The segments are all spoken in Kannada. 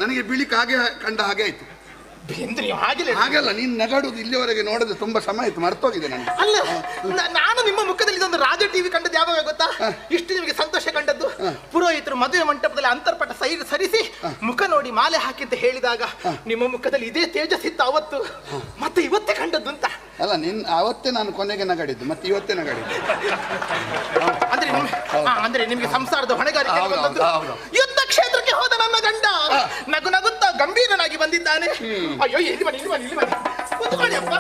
ನನಗೆ ಬಿಳಿ ಕಾಗೆ ಕಂಡ ಹಾಗೆ ಆಯ್ತು. ಹಾಗೆಲ್ಲ ನೀನು ನಗಾಡುದು ಇಲ್ಲಿವರೆಗೆ ನೋಡಿದ್ರೆ ತುಂಬಾ ಸಮಯ ಆಯ್ತು, ಮರ್ತೋಗಿದೆ ನನಗೆ. ಅಲ್ಲ, ನಾನು ನಿಮ್ಮ ಮುಖದಲ್ಲಿ ಇದೊಂದು ರಾಜ ಟಿವಿ ಕಂಡದ್ದು ಯಾವಾಗ ಗೊತ್ತಾ? ಇಷ್ಟು ನಿಮಗೆ ಸಂತೋಷ ಕಂಡದ್ದು ಪುರೋಹಿತರು ಮದುವೆ ಮಂಟಪದಲ್ಲಿ ಅಂತರ್ಪಟ ಸರಿಸಿ ಮುಖ ನೋಡಿ ಮಾಲೆ ಹಾಕಿ ಅಂತ ಹೇಳಿದಾಗ ನಿಮ್ಮ ಮುಖದಲ್ಲಿ ಇದೇ ತೇಜಸ್ಸಿತ್ತು ಅವತ್ತು, ಮತ್ತೆ ಇವತ್ತೇ ಕಂಡದ್ದು ಅಂತ. ಅಲ್ಲ, ಅವತ್ತೇ ನಾನು ಕೊನೆಗೆ ನಗಾಡಿದ್ದು, ಮತ್ತೆ ಇವತ್ತೇ ನಗಾಡಿದ್ದು. ಅಂದ್ರೆ ನಿಮಗೆ ಸಂಸಾರದ ಹೊಣೆಗಾರಿಕೆ. ಯುದ್ಧ ಕ್ಷೇತ್ರಕ್ಕೆ ಹೋದ ನನ್ನ ಗಂಡ ನಗು ನಗುತ್ತಾ ಗಂಭೀರನಾಗಿ ಬಂದಿದ್ದಾನೆ. ಅಯ್ಯೋ, ಇಲ್ಲಿ ಬನ್ನಿ, ಇಲ್ಲಿ ಬನ್ನಿ, ಇಲ್ಲಿ ಬನ್ನಿ, ಕೂತ್ಕೊಳ್ಳಿ ಅಪ್ಪ.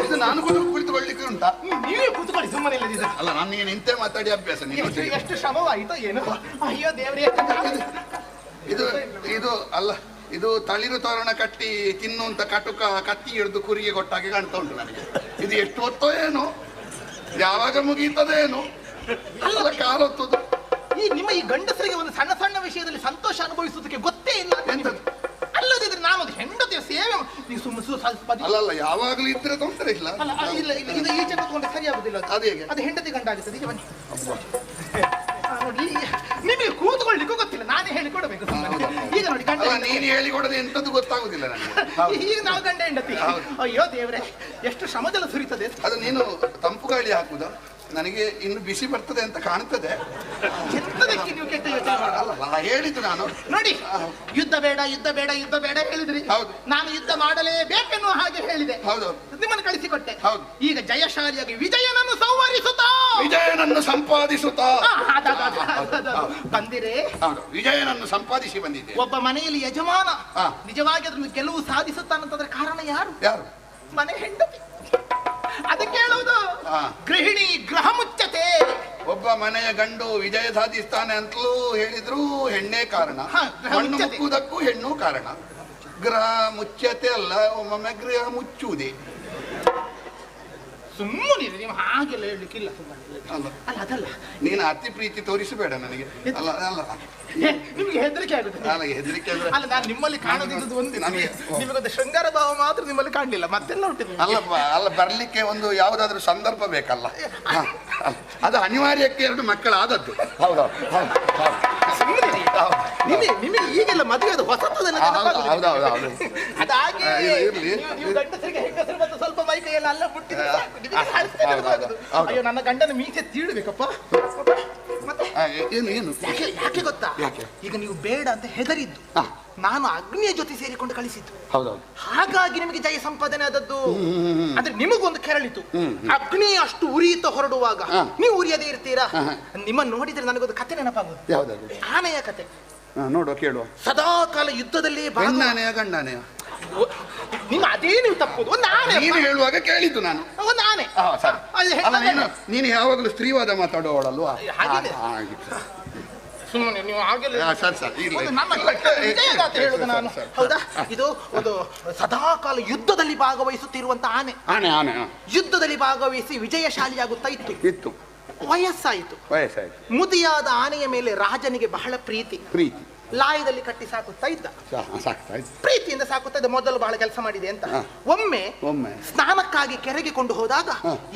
ಇದು ನಾನು ಕುಳಿತುಕೊಳ್ಳಿಕ್ಕೆ ಉಂಟಾ? ನೀವೇ ಕೂತ್ಕೊಳ್ಳಿ, ಸುಮ್ಮನೆ ಇಲ್ಲದಿದ್ದ. ಅಲ್ಲ, ನಾನು ನಿಂತೆ ಮಾತಾಡಿ ಅಭ್ಯಾಸ. ಎಷ್ಟು ಶ್ರಮವಾಯಿತೋ ಏನು. ಅಯ್ಯೋ ದೇವರೇ. ಇದು ಇದು ಅಲ್ಲ, ಇದು ತಳಿರು ತೋರಣ ಕಟ್ಟಿ ತಿನ್ನುವಂತ ಕಟುಕ ಕತ್ತಿ ಹಿಡಿದು ಕುರಿಗೆ ಕೊಟ್ಟಾಗೆ ಕಾಣ್ತಾ ಉಂಟು ನನಗೆ. ಇದು ಎಷ್ಟು ಹೊತ್ತೋ ಏನು, ಯಾವಾಗ ಮುಗೀತದೆ ಏನು, ಅಲ್ಲ ಕಾಲ ಹೊತ್ತದು. ನಿಮ್ಮ ಈ ಗಂಡಸರಿಗೆ ಒಂದು ಸಣ್ಣ ಸಣ್ಣ ವಿಷಯದಲ್ಲಿ ಸಂತೋಷ ಅನುಭವಿಸುವುದಕ್ಕೆ ಗೊತ್ತೇ ಇಲ್ಲ. ಅಲ್ಲದಿದ್ರೆ ನಾನು ಅದು ಹೆಂಡತಿಯ ಸೇವೆ ಅಲ್ಲ, ಯಾವಾಗಲೂ ಇದ್ರೆ ತೊಂದರೆ ಇಲ್ಲ. ಇಲ್ಲ, ಇದು ಈಚೆ ಕೂತ್ಕೊಂಡ್ರೆ ಸರಿ ಆಗುದಿಲ್ಲ. ಅದು ಹೆಂಡತಿ ಗಂಡ ಆಗುತ್ತದೆ. ಈಗ ಬನ್ನಿ ನೋಡಿ, ನಿಮಗೆ ಕೂತ್ಕೊಳ್ಳಿಕ್ಕೂ ಗೊತ್ತಿಲ್ಲ, ನಾನೇ ಹೇಳಿಕೊಡಬೇಕು. ಈಗ ನೋಡಿ, ನೀನು ಹೇಳಿಕೊಡದೆ ಎಂತದ್ದು ಗೊತ್ತಾಗುದಿಲ್ಲ ನನಗೆ. ಈಗ ನಾವು ಗಂಡ ಹೆಂಡತಿ. ಅಯ್ಯೋ ದೇವ್ರೆ, ಎಷ್ಟು ಶ್ರಮಜಲ ಸುರಿತದೆ. ಅದು ನೀನು ತಂಪು ಗಾಳಿ ಹಾಕುದ? ನನಗೆ ಇನ್ನು ಬಿಸಿ ಬರ್ತದೆ ಅಂತ ಕಾಣ್ತದೆ. ಎಂತದಕ್ಕೆ ನೀವು ಕೆಟ್ಟ ಯೋಚನೆ ಮಾಡಲ್ಲ? ಹೇಳಿದ್ದು ನಾನು. ನೋಡಿ, ಯುದ್ಧ ಬೇಡ, ಯುದ್ಧ ಬೇಡ, ಯುದ್ಧ ಬೇಡ ಹೇಳಿದ್ರಿ. ಹೌದು. ನಾನು ಯುದ್ಧ ಮಾಡಲೇಬೇಕೆನ್ನುವ ಹಾಗೆ ಹೇಳಿದೆ. ಹೌದು. ನಿಮ್ಮನ್ನು ಕಳಿಸಿಕೊಟ್ಟೆ. ಹೌದು. ಈಗ ಜಯಶಾಲಿಯಾಗಿ ವಿಜಯನನ್ನು ಸಂವರಿಸುತ್ತಾ, ವಿಜಯನನ್ನು ಸಂಪಾದಿಸುತ್ತಾ ಬಂದಿರೇ. ವಿಜಯನನ್ನು ಸಂಪಾದಿಸಿ ಬಂದಿದ್ದೆ. ಒಬ್ಬ ಮನೆಯಲ್ಲಿ ಯಜಮಾನ ನಿಜವಾಗಿ ಅದನ್ನು ಗೆಲುವು ಸಾಧಿಸುತ್ತಾನಂತಂದ್ರೆ ಕಾರಣ ಯಾರು? ಯಾರು? ಮನೆ ಹೆಂಡತಿ. ಅದಕ್ಕೆ ಹೇಳುವುದು ಗೃಹಿಣಿ ಗೃಹ ಮುಚ್ಚತೆ. ಒಬ್ಬ ಮನೆಯ ಗಂಡು ವಿಜಯ ಸಾಧಿಸ್ತಾನೆ ಅಂತಲೂ ಹೇಳಿದ್ರು ಹೆಣ್ಣೇ ಕಾರಣ, ಮಣ್ಣು ಮುಕ್ಕುವುದಕ್ಕೂ ಹೆಣ್ಣು ಕಾರಣ. ಗೃಹ ಮುಚ್ಚತೆ ಅಲ್ಲ, ಒಮ್ಮೊಮ್ಮೆ ಗೃಹ ಮುಚ್ಚುವುದೇ. ಸುಮ್ಮನೆ ನೀವು ಹಾಗೆಲ್ಲ ಹೇಳಲಿಕ್ಕಿಲ್ಲ. ಅಲ್ಲ, ಅದಲ್ಲ, ನೀನು ಅತಿ ಪ್ರೀತಿ ತೋರಿಸಬೇಡ ನನಗೆ. ಅಲ್ಲ ಅಲ್ಲ, ನಿಮ್ಗೆ ಹೆದರಿಕೆ ಆಗುತ್ತೆ. ಹೆದರಿಕೆ ಅಲ್ಲ, ನಾನು ನಿಮ್ಮಲ್ಲಿ ಕಾಣೋದಿದ್ದು ಒಂದು, ನಿಮಗೊಂದು ಶೃಂಗಾರ ಭಾವ ಮಾತ್ರ ನಿಮ್ಮಲ್ಲಿ ಕಾಣಲಿಲ್ಲ, ಮತ್ತೆಲ್ಲ ಹುಟ್ಟಿದೆ. ಅಲ್ಲ, ಬರ್ಲಿಕ್ಕೆ ಒಂದು ಯಾವುದಾದ್ರೂ ಸಂದರ್ಭ ಬೇಕಲ್ಲ. ಅದು ಅನಿವಾರ್ಯಕ್ಕೆ ಎರಡು ಮಕ್ಕಳಾದದ್ದು. ನಿಮಗೆ ಈಗೆಲ್ಲ ಮದುವೆ ಅದು ಹೊಸತದಲ್ಲ. ಅದಾಗಿ ನೀವು ಗಂಡಸರಿಗೆ ಹೆಂಗಸರು ಮತ್ತು ಸ್ವಲ್ಪ ಮೈ ಕೈಯೆಲ್ಲ ಅಲ್ಲ ಬಿಟ್ಟಿದೆ. ಅಯ್ಯೋ, ನನ್ನ ಗಂಡನ ಮೀಸೆ ತೀಡಬೇಕಪ್ಪ. ಯಾಕೆ ಗೊತ್ತಾ? ಈಗ ನೀವು ಬೇಡ ಅಂತ ಹೆದರಿದ್ದು, ನಾನು ಅಗ್ನಿಯ ಜೊತೆ ಸೇರಿಕೊಂಡು ಕಳಿಸಿದ್ದು. ಹಾಗಾಗಿ ನಿಮಗೆ ಜಯ ಸಂಪಾದನೆ ಆದದ್ದು. ಅಂದ್ರೆ ನಿಮಗೊಂದು ಕೆರಳಿತು. ಅಗ್ನಿ ಅಷ್ಟು ಉರಿಯುತ್ತ ಹೊರಡುವಾಗ ನೀವು ಉರಿಯದೇ ಇರ್ತೀರಾ? ನಿಮ್ಮನ್ನು ನೋಡಿದ್ರೆ ನನಗೊಂದು ಕತೆ ನೆನಪಾಗುವುದು. ಆನೆಯ ಕತೆ ನೋಡುವ, ಕೇಳುವ. ಸದಾ ಕಾಲ ಯುದ್ಧದಲ್ಲಿ ಗಂಡಾನೆಯ ಗಂಡಾನೆಯ ನಿಮ್ಮ ಅದೇ ನೀವು ತಪ್ಪುದು. ಒಂದು ಆನೆ ನೀನು ಹೇಳುವಾಗ ಕೇಳಿದ್ದು ನಾನು. ಒಂದು ಆನೆ. ನೀನು ಯಾವಾಗಲೂ ಸ್ತ್ರೀವಾದ ಮಾತಾಡುವವಳಲ್ವಾ? ಸುಮ್ಮನೆ ನೀವು ಹೇಳುದು ನಾನು. ಹೌದಾ? ಇದು ಒಂದು ಸದಾಕಾಲ ಯುದ್ಧದಲ್ಲಿ ಭಾಗವಹಿಸುತ್ತಿರುವಂತ ಆನೆ. ಯುದ್ಧದಲ್ಲಿ ಭಾಗವಹಿಸಿ ವಿಜಯಶಾಲಿಯಾಗುತ್ತಾ ಇತ್ತು. ವಯಸ್ಸಾಯಿತು. ಮುದಿಯಾದ ಆನೆಯ ಮೇಲೆ ರಾಜನಿಗೆ ಬಹಳ ಪ್ರೀತಿ. ಲಾಯದಲ್ಲಿ ಕಟ್ಟಿ ಸಾಕುತ್ತಾ ಇದ್ದ. ಪ್ರೀತಿಯಿಂದ ಸಾಕುತ್ತಾ ಇದ್ದ. ಮೊದಲು ಬಹಳ ಕೆಲಸ ಮಾಡಿದೆ ಅಂತ. ಒಮ್ಮೆ ಸ್ನಾನಕ್ಕಾಗಿ ಕೆರೆಗೆ ಕೊಂಡು ಹೋದಾಗ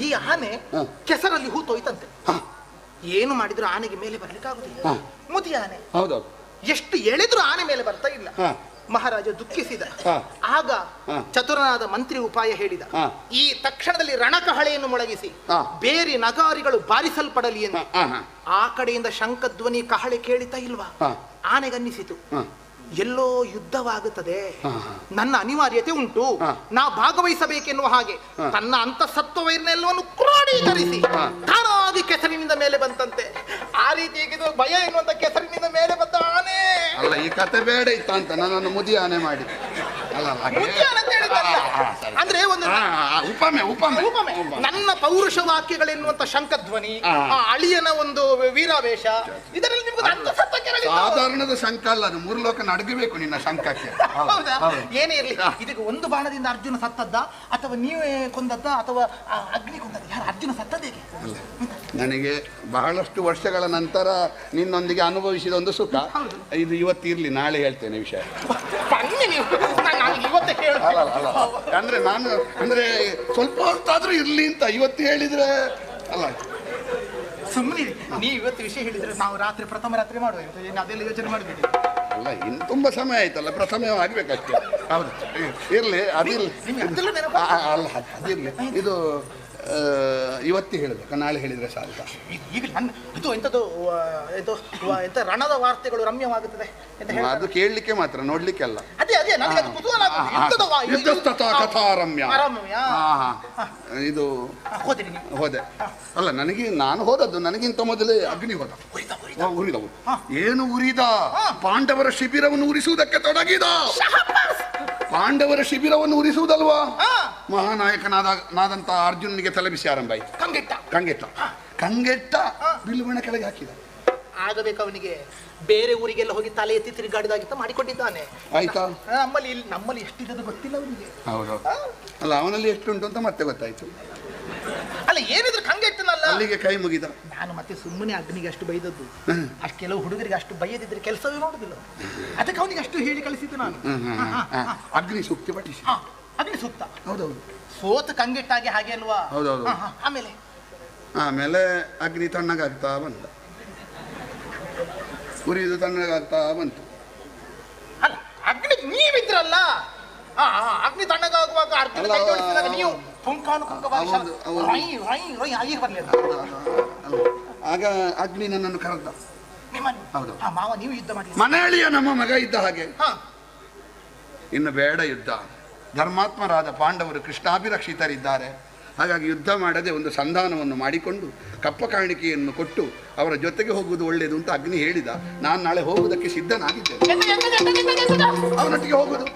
ಈ ಆನೆ ಕೆಸರಲ್ಲಿ ಹೂತೋಯ್ತಂತೆ. ಏನು ಮಾಡಿದ್ರು ಆನೆಗೆ ಮೇಲೆ ಬರ್ಲಿಕ್ಕೆ ಆಗುದಿಲ್ಲ. ಮುದಿಯ ಆನೆ. ಎಷ್ಟು ಎಳೆದ್ರು ಆನೆ ಮೇಲೆ ಬರ್ತಾ ಇಲ್ಲ. ಮಹಾರಾಜ ದುಃಖಿಸಿದ. ಆಗ ಚತುರನಾದ ಮಂತ್ರಿ ಉಪಾಯ ಹೇಳಿದ. ಈ ತಕ್ಷಣದಲ್ಲಿ ರಣಕಹಳೆಯನ್ನು ಮೊಳಗಿಸಿ ಬೇರೆ ನಗಾರಿಗಳು ಬಾರಿಸಲ್ಪಡಲಿ ಎಂದು. ಆ ಕಡೆಯಿಂದ ಶಂಖಧ್ವನಿ ಕಹಳೆ ಕೇಳಿತಾ ಇಲ್ವಾ? ಆನೆಗನ್ನಿಸಿತು ಎಲ್ಲೋ ಯುದ್ಧವಾಗುತ್ತದೆ, ನನ್ನ ಅನಿವಾರ್ಯತೆ ಉಂಟು, ನಾ ಭಾಗವಹಿಸಬೇಕೆನ್ನುವ ಹಾಗೆ ತನ್ನ ಅಂತಸತ್ವವನ್ನೆಲ್ಲವನ್ನು ಕ್ರೋಢೀಕರಿಸಿ ತಾನಾಗಿ ಕೆಸರಿನಿಂದ ಮೇಲೆ ಬಂತಂತೆ. ಆ ರೀತಿ ಇದು ಭಯ ಎನ್ನುವಂತ ಕೆಸರಿನಿಂದ ಮೇಲೆ ಬಂದ ಆನೆ. ಅಲ್ಲ, ಈ ಕತೆ ಬೇಡ ಇತ್ತ ಅಂತ ನನ್ನನ್ನು ಮುದಿ ಆನೆ ಮಾಡಿ ಅಂದ್ರೆ ಒಂದು ಉಪಮೆ ನನ್ನ ಪೌರುಷ ವಾಕ್ಯಗಳೆನ್ನುವಂತ ಶಂಖಧ್ವನಿ, ಅಳಿಯನ ಒಂದು ವೀರಾವೇಶ, ಇದರಲ್ಲಿ ನಿಮ್ಗೆ ಸಾಧಾರಣದ ಶಂಕ ಅಲ್ಲ, ಅದು ಮೂರು ಲೋಕ ನಡಗಬೇಕು ನಿನ್ನ ಶಂಕಕ್ಕೆ. ಹೌದಾ? ಏನೇ ಇರಲಿ, ಇದಕ್ಕೆ ಒಂದು ಬಾಣದಿಂದ ಅರ್ಜುನ ಸತ್ತದ್ದ ಅಥವಾ ನೀವೇ ಕೊಂದದ್ದ ಅಥವಾ ಅಗ್ನಿ ಕೊಂದದ್ದ? ಯಾರು ಅರ್ಜುನ ಸತ್ತದೇಗೆ? ನನಗೆ ಬಹಳಷ್ಟು ವರ್ಷಗಳ ನಂತರ ನಿನ್ನೊಂದಿಗೆ ಅನುಭವಿಸಿದ ಒಂದು ಸುಖ ಇದು ಇವತ್ತಿರ್ಲಿ, ನಾಳೆ ಹೇಳ್ತೇನೆ ವಿಷಯ. ಅಂದ್ರೆ ನಾನು ಅಂದ್ರೆ ಸ್ವಲ್ಪ ಹೊತ್ತಾದ್ರೂ ಇರ್ಲಿ ಅಂತ ಇವತ್ತು ಹೇಳಿದ್ರೆ ಅಲ್ಲ. ಸುಮ್ಮನೆ ನೀವು ಇವತ್ತು ವಿಷಯ ಹೇಳಿದ್ರೆ ನಾವು ರಾತ್ರಿ ಪ್ರಥಮ ರಾತ್ರಿ ಮಾಡುವ, ಅದೆಲ್ಲ ಯೋಚನೆ ಮಾಡಬೇಡಿ. ಅಲ್ಲ, ಇನ್ನು ತುಂಬಾ ಸಮಯ ಆಯ್ತಲ್ಲ, ಪ್ರಥಮ ಆಗ್ಬೇಕಷ್ಟೇ. ಹೌದು, ಇರ್ಲಿ, ಅದಿರ್ಲಿ. ಅಲ್ಲ, ಅದಿರ್ಲಿ. ಇದು ಇವತ್ತು ಹೇಳಬೇಕು, ನಾಳೆ ಹೇಳಿದ್ರೆ ಸಾಕು. ಈಗ ಇದು ಎಂಥದ್ದು ಎಂತ ರಣದ ವಾರ್ತೆಗಳು ರಮ್ಯವಾಗುತ್ತದೆ ಅದು ಕೇಳಲಿಕ್ಕೆ ಮಾತ್ರ, ನೋಡ್ಲಿಕ್ಕೆ ಅಲ್ಲ. ಅದೇ ಅದೇ ನನಗೆ ಅದು ಕುತೂಹಲ ಆಗುತ್ತದೆ. ಕಥಾ ರಮ್ಯ. ಇದು ಹೋದೆ ಅಲ್ಲ, ನಾನು ಹೋದದ್ದು ನನಗಿಂತ ಮೊದಲೇ ಅಗ್ನಿ ಉರಿದವು. ಏನು ಉರಿದ? ಪಾಂಡವರ ಶಿಬಿರವನ್ನು ಉರಿಸುವುದಕ್ಕೆ ತೊಡಗಿದ. ಪಾಂಡವರ ಶಿಬಿರವನ್ನು ಉರಿಸುವುದಲ್ವಾ? ಮಹಾನಾಯಕನಾದಂತ ಅರ್ಜುನನಿಗೆ ತಲೆಬಿಸಿ ಆರಂಭ ಆಯ್ತು. ಕಂಗೆಟ್ಟ ಬಿಲ್ಲುಬಣ ಕೆಳಗೆ ಹಾಕಿದ. ಆಗಬೇಕು ಅವನಿಗೆ ಬೇರೆ ಊರಿಗೆಲ್ಲ ಹೋಗಿ ತಲೆ ಎತ್ತಿ ತಿರುಗಾಡಿದಾಗಿತ್ತ ಮಾಡಿಕೊಂಡಿದ್ದಾನೆ. ಆಯ್ತಾ? ನಮ್ಮಲ್ಲಿ ಎಷ್ಟಿದೆ ಗೊತ್ತಿಲ್ಲ ಅವನಿಗೆ. ಹೌದು, ಅಲ್ಲ ಅವನಲ್ಲಿ ಎಷ್ಟುಂಟು ಅಂತ ಮತ್ತೆ ಗೊತ್ತಾಯ್ತು. ಅಲ್ಲ, ಏನಿದ್ರು ಕಂಗೆಟ್ಟನಲ್ಲ, ಅಲ್ಲಿಗೆ ಕೈ ಮುಗಿದ. ನಾನು ಮತ್ತೆ ಸುಮ್ಮನೆ ಅಗ್ನಿಗೆ ಅಷ್ಟು ಬೈದದ್ದು. ಅಷ್ಟು ಕೆಲವು ಹುಡುಗರಿಗೆ ಅಷ್ಟು ಬೈಯದಿದ್ರೆ ಕೆಲಸವೇ ಮಾಡುದಿಲ್ಲ, ಅದಕ್ಕೆ ಅವನಿಗೆ ಅಷ್ಟು ಹೇಳಿ ಕಳಿಸಿದ್ದು ನಾನು. ಅಗ್ನಿ ಸೂಕ್ತಿ ಪಠಿಸಿ. ಅಗ್ನಿ ಸೂಕ್ತ. ಹೌದೌದು. ಸೋತು ಕಂಗೆಟ್ಟಾಗಿ ಹಾಗೆ ಅಲ್ವಾ? ಹೌದೌದು. ಆಮೇಲೆ ಅಗ್ನಿ ತಣ್ಣಗಾಗ್ತಾ ಬಂದ, ಉರಿದು ತಣ್ಣಗಾಗ್ತಾ ಬಂತು. ಅಲ್ಲ, ಅಗ್ನಿ ನೀವಿದ್ರಲ್ಲ, ಅಗ್ನಿ ತಣ್ಣಗಾಗುವಾಗ ಅರ್ಜುನ ನೀವು ಆಗ ಅಗ್ನಿ ನನ್ನನ್ನು ಕರೆದ. ಹೌದು, ಮಾವ ನೀವು ಯುದ್ಧ ಮಾಡಿ. ಮನೆಯಲ್ಲಿಯ ನಮ್ಮ ಮಗ ಇದ್ದ ಹಾಗೆ ಇನ್ನು ಬೇಡ ಯುದ್ಧ. ಧರ್ಮಾತ್ಮರಾದ ಪಾಂಡವರು ಕೃಷ್ಣಾಭಿರಕ್ಷಿತರಿದ್ದಾರೆ, ಹಾಗಾಗಿ ಯುದ್ಧ ಮಾಡದೆ ಒಂದು ಸಂಧಾನವನ್ನು ಮಾಡಿಕೊಂಡು ಕಪ್ಪ ಕಾಣಿಕೆಯನ್ನು ಕೊಟ್ಟು ಅವರ ಜೊತೆಗೆ ಹೋಗುವುದು ಒಳ್ಳೆಯದು ಅಂತ ಅಗ್ನಿ ಹೇಳಿದ. ನಾನು ನಾಳೆ ಹೋಗುವುದಕ್ಕೆ ಸಿದ್ಧನಾಗಿದ್ದೇನೆ, ಅವನೊಟ್ಟಿಗೆ ಹೋಗುವುದು.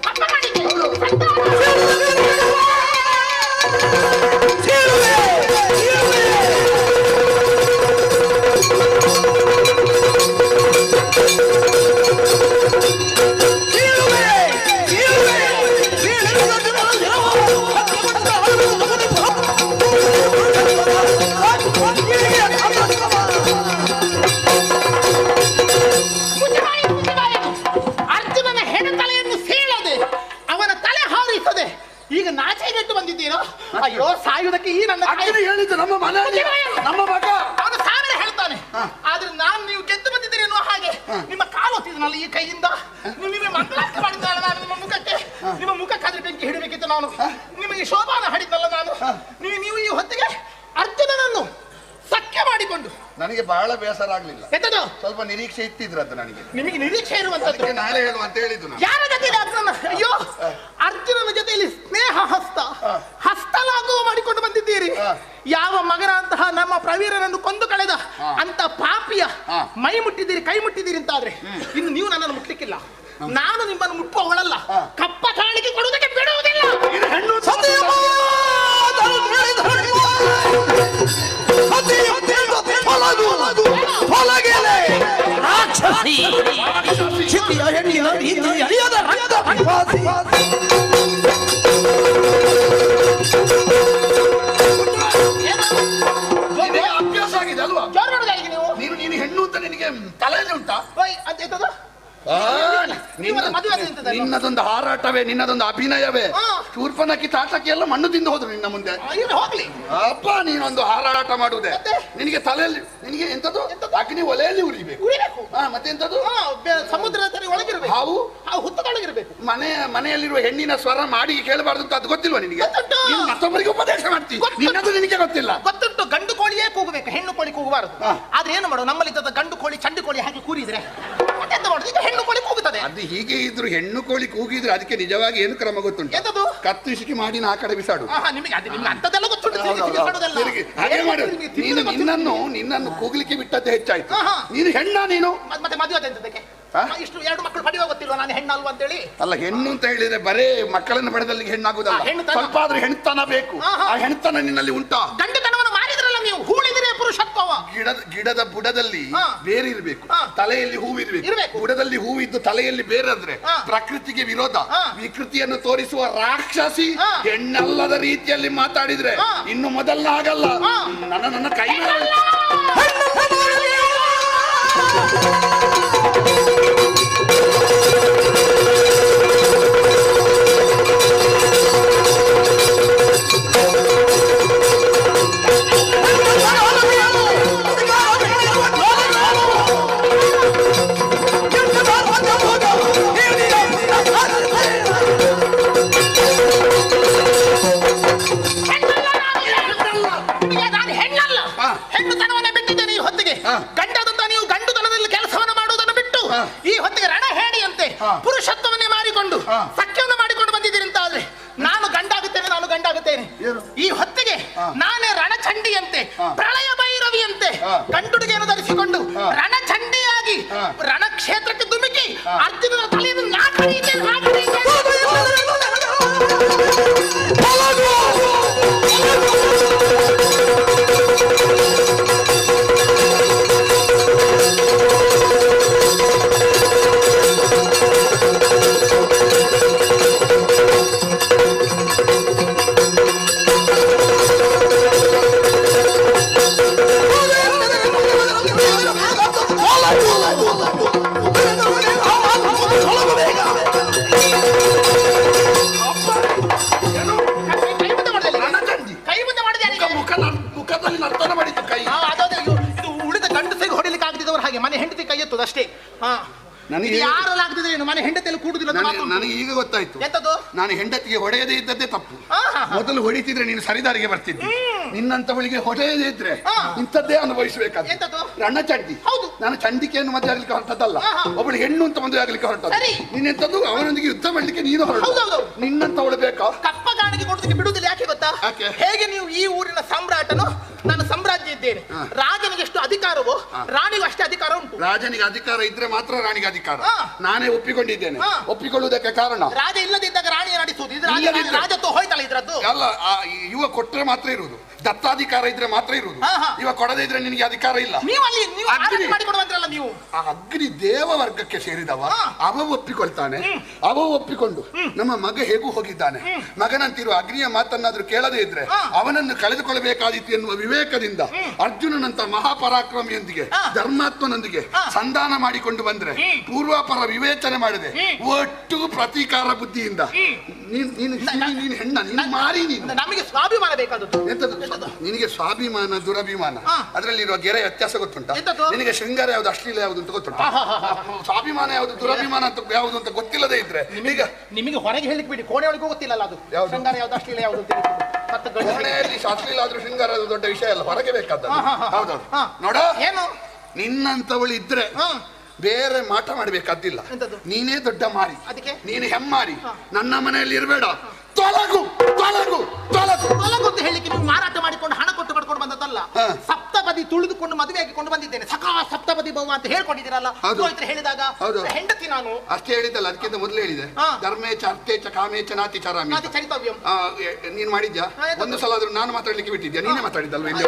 ಅರ್ಜುನನ ಹೆಣತಲೆಯನ್ನು ಸೀಳದೆ ಅವನ ತಲೆ ಹಾರಿಸದೆ ಈಗ ನಾಚಿಕೆಟ್ಟು ಬಂದಿದ್ದೀರಾ? ಅಯ್ಯೋ, ಸಾಯುವುದಕ್ಕೆ ಈ ನನ್ನ ಹೇಳಿದ್ದು ನಮ್ಮ ಮನೆಯಲ್ಲಿ ನಮ್ಮ ಮಗ ಅವನು ಸಾವಿರ ಹೇಳ್ತಾನೆ. ಆದ್ರೆ ನಾನು ನೀವು ಗೆದ್ದು ಬಂದಿದ್ದೀರಿ ಅನ್ನುವ ಹಾಗೆ ನಿಮ್ಮ ಕಾಲು ಹೊತ್ತಿದ್ನಲ್ಲ ಈ ಕೈಯಿಂದ, ನೀವು ನಿಮಗೆ ಮಂಗಳಾರ್ಥ ಮಾಡಿದ್ದಲ್ಲ ನಾನು ನಿಮ್ಮ ಮುಖಕ್ಕೆ, ನಿಮ್ಮ ಮುಖಕ್ಕಾದ್ರೆ ಬೆಂಕಿ ಹಿಡಬೇಕಿತ್ತು ನಾನು, ನಿಮಗೆ ಶೋಭಾನ ಹಾಡಿದ್ನಲ್ಲ ನಾನು. ನೀವು ಈ ಹೊತ್ತಿಗೆ ಅರ್ಜುನನನ್ನು ಸಖ್ಯ ಮಾಡಿಕೊಂಡು ನನಗೆ ಬಹಳ ಬೇಸರ ಆಗ್ಲಿಲ್ಲ. ಎಂತದು? ಸ್ವಲ್ಪ ನಿರೀಕ್ಷೆ ಇತ್ತಿದ್ರದ್ದು ನನಗೆ. ನಿಮಗೆ ನಿರೀಕ್ಷೆ ಇರುವಂತದ್ದು ನಾಳೆ ಹೇಳುವ ಅಂತ ಹೇಳಿದ್ದು. ಯಾರ ಜೊತೆ ಅರ್ಜುನ? ಅಯ್ಯೋ, ಅರ್ಜುನನ ಜೊತೆಯಲ್ಲಿ ಸ್ನೇಹ ಹಸ್ತಲಾಘವ ಮಾಡಿಕೊಂಡು ಬಂದಿದ್ದೀರಿ. ಯಾವ ಮಗನಂತಹ ನಮ್ಮ ಪ್ರವೀರನನ್ನು ಕೊಂದು ಕಳೆದ ಅಂತ ಪಾಪಿಯ ಮೈ ಮುಟ್ಟಿದ್ದೀರಿ, ಕೈ ಮುಟ್ಟಿದ್ದೀರಿ ಅಂತಾದ್ರೆ ಇನ್ನು ನೀವು ನನ್ನನ್ನು ಮುಟ್ಲಿಕ್ಕಿಲ್ಲ. ನಾನು ನಿಮ್ಮನ್ನು ಮುಟ್ಟುವವಳಲ್ಲ, ಕಪ್ಪ ಕಾಣಿಕೆ ಕೊಡುವುದಕ್ಕೆ ಬಿಡುವುದಿಲ್ಲ. ಅಭ್ಯಾಸ ಆಗಿದೆ ಅಲ್ವಾ? ನೀನು ಹೆಣ್ಣು ಅಂತ ನಿನಗೆ ತಲೆಯಲ್ಲಿ ಉಂಟಾ? ನಿನ್ನದೊಂದು ಹಾರಾಟವೇ, ನಿನ್ನದೊಂದು ಅಭಿನಯವೇ. ಶೂರ್ಪನಕ್ಕಿ ತಾಟಕಿ ಎಲ್ಲ ಮಣ್ಣು ತಿಂದು ಹೋದ್ರು ನಿನ್ನ ಮುಂದೆ. ಹೋಗ್ಲಿ ಅಪ್ಪ, ನೀನೊಂದು ಹಾರಾಟ ಮಾಡುವುದೇ ನಿನಗೆ ತಲೆಯಲ್ಲಿ. ನಿನಗೆ ಎಂತದ್ದು? ಅಗ್ನಿ ಒಲೆಯಲ್ಲಿ ಉರಿಬೇಕು. ಮತ್ತೆ ಎಂತದ್ದು? ಸಮುದ್ರ ಒಳಗಿರ್ಬೇಕು, ಹಾವು ಹುತ್ತದೊಳಗಿರ್ಬೇಕು. ಮನೆಯಲ್ಲಿರುವ ಹೆಣ್ಣಿನ ಸ್ವರ ಮಾಡಿ ಕೇಳಬಾರ್ದು ಅಂತ ಅದು ಗೊತ್ತಿಲ್ವಾ ನಿನಗೆ? ಮತ್ತೊಬ್ಬರಿಗೆ ಉಪದೇಶ ಮಾಡ್ತೀವಿ, ನಿನ್ನದು ನಿನಗೆ ಗೊತ್ತಿಲ್ಲ. ಗೊತ್ತುಂಟು, ಗಂಡು ಕೋಳಿಯೇ ಕೂಗಬೇಕು, ಹೆಣ್ಣು ಕೋಳಿ ಕೂಗಬಾರದು. ಆದ್ರೆ ಏನು ಮಾಡುದು, ನಮ್ಮಲ್ಲಿ ಗಂಡು ಕೋಳಿ ಚಂಡು ಕೋಳಿ ಹಾಗೆ ಕೂರಿದ್ರೆ ಎಂತ ಮಾಡುದು? ಈಗ ಹೆಣ್ಣು ಕೋಳಿ ಕೂಗುತ್ತದೆ. ಅದು ಹೀಗೆ ಇದ್ರು ಹೆಣ್ಣು ಕೋಳಿ ಕೂಗಿದ್ರೆ ಅದಕ್ಕೆ ನಿಜವಾಗಿ ಏನು ಕ್ರಮ ಗೊತ್ತುಂಟು? ಕತ್ತಿಸಿಕೆ ಮಾಡಿ ಆ ಕಡೆ ಬಿಸಾಡು. ಹಾಗೆ ಮಾಡು. ನೀನು ನಿನ್ನನ್ನು ಕೂಗ್ಲಿಕ್ಕೆ ಬಿಟ್ಟದ್ದೇ ಹೆಚ್ಚಾಯ್ತು. ನೀನು ಹೆಣ್ಣ, ನೀನು ಮತ್ತೆ ಮದುವೆ ಇಷ್ಟು 2 ಮಕ್ಕಳು ಪಡೆಯುವ ಗೊತ್ತಿಲ್ವಾ ನಾನು ಹೆಣ್ಣಲ್ವಾ ಅಂತ ಹೇಳಿ? ಅಲ್ಲ, ಹೆಣ್ಣು ಅಂತ ಹೇಳಿದ್ರೆ ಬರೇ ಮಕ್ಕಳನ್ನು ಪಡೆದಲ್ಲಿ ಹೆಣ್ಣಾಗುದಲ್ಲ, ಸ್ವಲ್ಪ ಆದ್ರೆ ಹೆಣ್ತನ ಬೇಕು. ಆ ಹೆಣ್ತನ ನಿನ್ನಲ್ಲಿ ಉಂಟಾ? ಗಂಡತನವನ್ನು ಮಾಡಿದ್ರಲ್ಲ ನೀವು, ಹೂಳಿದ್ರೆ ಪುರುಷತ್ವ. ಗಿಡದ ಬುಡದಲ್ಲಿ ಬೇರೆ ಇರ್ಬೇಕು, ತಲೆಯಲ್ಲಿ ಹೂವಿರ್ಬೇಕು. ಬುಡದಲ್ಲಿ ಹೂವಿದ್ದು ತಲೆಯಲ್ಲಿ ಬೇರಾದ್ರೆ ಪ್ರಕೃತಿಗೆ ವಿರೋಧ. ವಿಕೃತಿಯನ್ನು ತೋರಿಸುವ ರಾಕ್ಷಸಿ ಹೆಣ್ಣಲ್ಲದ ರೀತಿಯಲ್ಲಿ ಮಾತಾಡಿದ್ರೆ ಇನ್ನು ಮೊದಲ ಆಗಲ್ಲ. ನನ್ನ ಕೈ ಪುರುಷತ್ವವನ್ನೇ ಮಾರಿಕೊಂಡು ಸಖ್ಯವನ್ನು ಮಾಡಿಕೊಂಡು ಬಂದಿದ್ದೀರಿ ಅಂತ ಆದ್ರೆ ನಾನು ಗಂಡಾಗುತ್ತೇನೆ. ಈ ಹೊತ್ತಿಗೆ ನಾನೇ ರಣಚಂಡಿಯಂತೆ, ಪ್ರಳಯ ಭೈರವಿಯಂತೆ ಗಂಡುಡಿಗೆಯನ್ನು ಧರಿಸಿಕೊಂಡು ರಣಚಂಡಿಯಾಗಿ ರಣಕ್ಷೇತ್ರಕ್ಕೆ ಧುಮುಕಿ ಅರ್ಜುನನ ತಲೆಯನ್ನು ನಾಕಡಿದ್ದೇನೆ. ಮನೆ ಹೆಂಡತಿ ಕೈ ಎತ್ತುದು ಅಷ್ಟೇ. ಯಾರೆಲ್ಲ ಆಗ್ತಿದ್ರೆ ಮನೆ ಹೆಂಡತಿಯಲ್ಲಿ ಕೂಡುದಿಲ್ಲ. ನನಗೆ ಈಗ ಗೊತ್ತಾಯ್ತು, ನಾನು ಹೆಂಡತಿಗೆ ಹೊಡೆಯದೇ ಇದ್ದದ್ದೇ ತಪ್ಪು. ಮೊದಲು ಹೊಡಿತಿದ್ರೆ ನೀನು ಸರಿದಾರಿಗೆ ಬರ್ತಿದ್ದೆ. ನಿನ್ನಂತವಳಿಗೆ ಹೊಡೆಯದೇ ಇದ್ರೆ ಇಂಥದ್ದೇ ಅನುಭವಿಸಬೇಕಾದ ರಣಚಂಡಿ. ನಾನು ಚಂಡಿಕೆಯನ್ನು ಮದುವೆ ಆಗ್ಲಿಕ್ಕೆ ಹೊರಟದ್ದಲ್ಲ, ಒಬ್ಬಳು ಹೆಣ್ಣು ಅಂತ ಮದುವೆ ಆಗ್ಲಿಕ್ಕೆ ಹೊರಟದ್ದು. ನೀನೆಂತದ್ದು ಅವನೊಂದಿಗೆ ಯುದ್ಧ ಮಾಡ್ಲಿಕ್ಕೆ ನೀನು ಹೊರಟು. ನಿನ್ನಂತವಳು ಬೇಕಾ? ಕಪ್ಪ ಕಾಣಿಕೆ ಕೊಡೋದಕ್ಕೆ ಬಿಡುವುದಿಲ್ಲ. ಯಾಕೆ ಗೊತ್ತಾ? ಹೇಗೆ ನೀವು ಈ ಊರಿನ ಸಾಮ್ರಾಟನು, ನಾನು ಸಾಮ್ರಾಜ್ಯ ಇದ್ದೇನೆ. ರಾಜನಿಗೆ ಎಷ್ಟು ಅಧಿಕಾರವೋ ರಾಣಿಗೂ ಅಷ್ಟೇ ಅಧಿಕಾರ ಉಂಟು. ರಾಜನಿಗೆ ಅಧಿಕಾರ ಇದ್ರೆ ಮಾತ್ರ ರಾಣಿಗೆ ಅಧಿಕಾರ. ನಾನೇ ಒಪ್ಪಿಕೊಂಡಿದ್ದೇನೆ. ಒಪ್ಪಿಕೊಳ್ಳುವುದಕ್ಕೆ ಕಾರಣ ರಾಜ ಇಲ್ಲದಿದ್ದಾಗ ರಾಣಿಯ ನಡೆಸುವುದು. ರಾಜತ್ವ ಹೋಯ್ತಲ್ಲ ಇದ್ರದ್ದು. ಅಲ್ಲ, ಇವ ಕೊಟ್ರೆ ಮಾತ್ರ ಇರುವುದು, ದತ್ತಾಧಿಕಾರ ಇದ್ರೆ ಮಾತ್ರ ಇರುವುದು. ಇವ ಕೊಡದೇ ಇದ್ರೆ ನಿನಗೆ ಅಧಿಕಾರ ಇಲ್ಲ. ನೀವು ಆ ಅಗ್ನಿ ದೇವ ವರ್ಗಕ್ಕೆ ಸೇರಿದವ. ಅವ ಒಪ್ಪಿಕೊಳ್ತಾನೆ. ಅವ ಒಪ್ಪಿಕೊಂಡು ನಮ್ಮ ಮಗ ಹೇಗೂ ಹೋಗಿದ್ದಾನೆ, ಮಗನಂತಿರುವ ಅಗ್ನಿಯ ಮಾತನ್ನಾದ್ರೂ ಕೇಳದೇ ಇದ್ರೆ ಅವನನ್ನು ಕಳೆದುಕೊಳ್ಳಬೇಕಾದೀತು ಎನ್ನುವ ವಿವೇಕದಿಂದ ಅರ್ಜುನನಂತ ಮಹಾಪರಾಕ್ರಮಿಯೊಂದಿಗೆ ಧರ್ಮಾತ್ಮನೊಂದಿಗೆ ಸಂಧಾನ ಮಾಡಿಕೊಂಡು ಬಂದ್ರೆ ಪೂರ್ವಾಪರ ವಿವೇಚನೆ ಮಾಡದೆ ಒಟ್ಟು ಪ್ರತೀಕಾರ ಬುದ್ಧಿಯಿಂದ ನೀನು ಹೆಣ್ಣ, ನೀನು ಮಾರಿ, ನೀನು ನಮಗೆ ಸ್ವಾಭಿಮಾನ ಬೇಕಾದದ್ದು. ಎಂತದ್ದು ನಿನಗೆ? ಸ್ವಾಭಿಮಾನ ದುರಭಿಮಾನ ಅದರಲ್ಲಿರುವ ಗೆರೆ ವ್ಯತ್ಯಾಸ ಗೊತ್ತುಂಟ? ನಿನಗೆ ಶೃಂಗಾರ ಯಾವ್ದು, ಅಶ್ಲೀಲ ಯಾವ್ದು ಅಂತ ಗೊತ್ತುಂಟ? ಸ್ವಾಭಿಮಾನ ಯಾವ್ದು, ದುರಭಿಮಾನ ಅಂತ ಯಾವ್ದು ಅಂತ ಗೊತ್ತಿಲ್ಲದೆ ಇದ್ರೆ ಈಗ ನಿಮಗೆ ಹೊರಗೆ ಹೇಳಿಕ್ ಬಿಡಿ, ಕೋಣೆ ಒಳಗೆ ಗೊತ್ತಿಲ್ಲಲ್ಲ ಅದು ಶೃಂಗಾರ ಯಾವ್ದು ಅಶ್ಲೀಲ ಯಾವ್ದು ಅಂತ. ಕೋಣೆಯಲ್ಲಿ ಅಶ್ಲೀಲ ಆದ್ರೂ ಶೃಂಗಾರ ದೊಡ್ಡ ವಿಷಯ ಅಲ್ಲ, ಹೊರಗೆ ಬೇಕಾದ. ಹೌದೌದು. ನೋಡ, ಏನು ನಿನ್ನಂತವಳು ಇದ್ರೆ ಬೇರೆ ಮಾಟ ಮಾಡಬೇಕಾದಿಲ್ಲ. ನೀನೇ ದೊಡ್ಡ ಮಾರಿ, ನೀನು ಹೆಮ್ಮಾರಿ. ನನ್ನ ಮನೆಯಲ್ಲಿ ಇರಬೇಡ, ತೊಲಗು ತೊಲಗು ತೊಲಗು ತೊಲಗು ಅಂತ ಹೇಳಿಕ್ಕೆ ನೀವು ಮಾರಾಟ ಮಾಡಿಕೊಂಡು ಹಣ ಕೊಟ್ಟು ಪಡ್ಕೊಂಡು ಬಂದದ್ದಲ್ಲ. ಸಪ್ತಪದಿ ತುಳಿದುಕೊಂಡು ಮದುವೆ ಆಗಿಕೊಂಡು ಬಂದಿದ್ದೇನೆ. ಸಖಾ ಸಪ್ತಪದಿ ಬಹು ಅಂತ ಹೇಳ್ಕೊಂಡಿದ್ದೀರಲ್ಲ, ಹೇಳಿದಾಗ ಹೆಂಡತಿ ನಾನು ಅಷ್ಟೇ ಹೇಳಿದ್ದಲ್ಲ, ಅದಕ್ಕಿಂತ ಮೊದಲು ಹೇಳಿದೆ. ಧರ್ಮೇಚ ಅರ್ಥೇಚ ಕಾಮೇಚ ನಾತಿ ಚರಾಮಿ ಚರಿತವ್ಯಂ. ನೀನ್ ಮಾಡಿದ್ಯಾ? ಒಂದು ಸಲ ಆದ್ರೂ ನಾನು ಮಾತಾಡ್ಲಿಕ್ಕೆ ಬಿಟ್ಟಿದ್ಯಾ? ನೀನೇ ಮಾತಾಡಿದ್ದಲ್ವ ಇಲ್ಲಿ?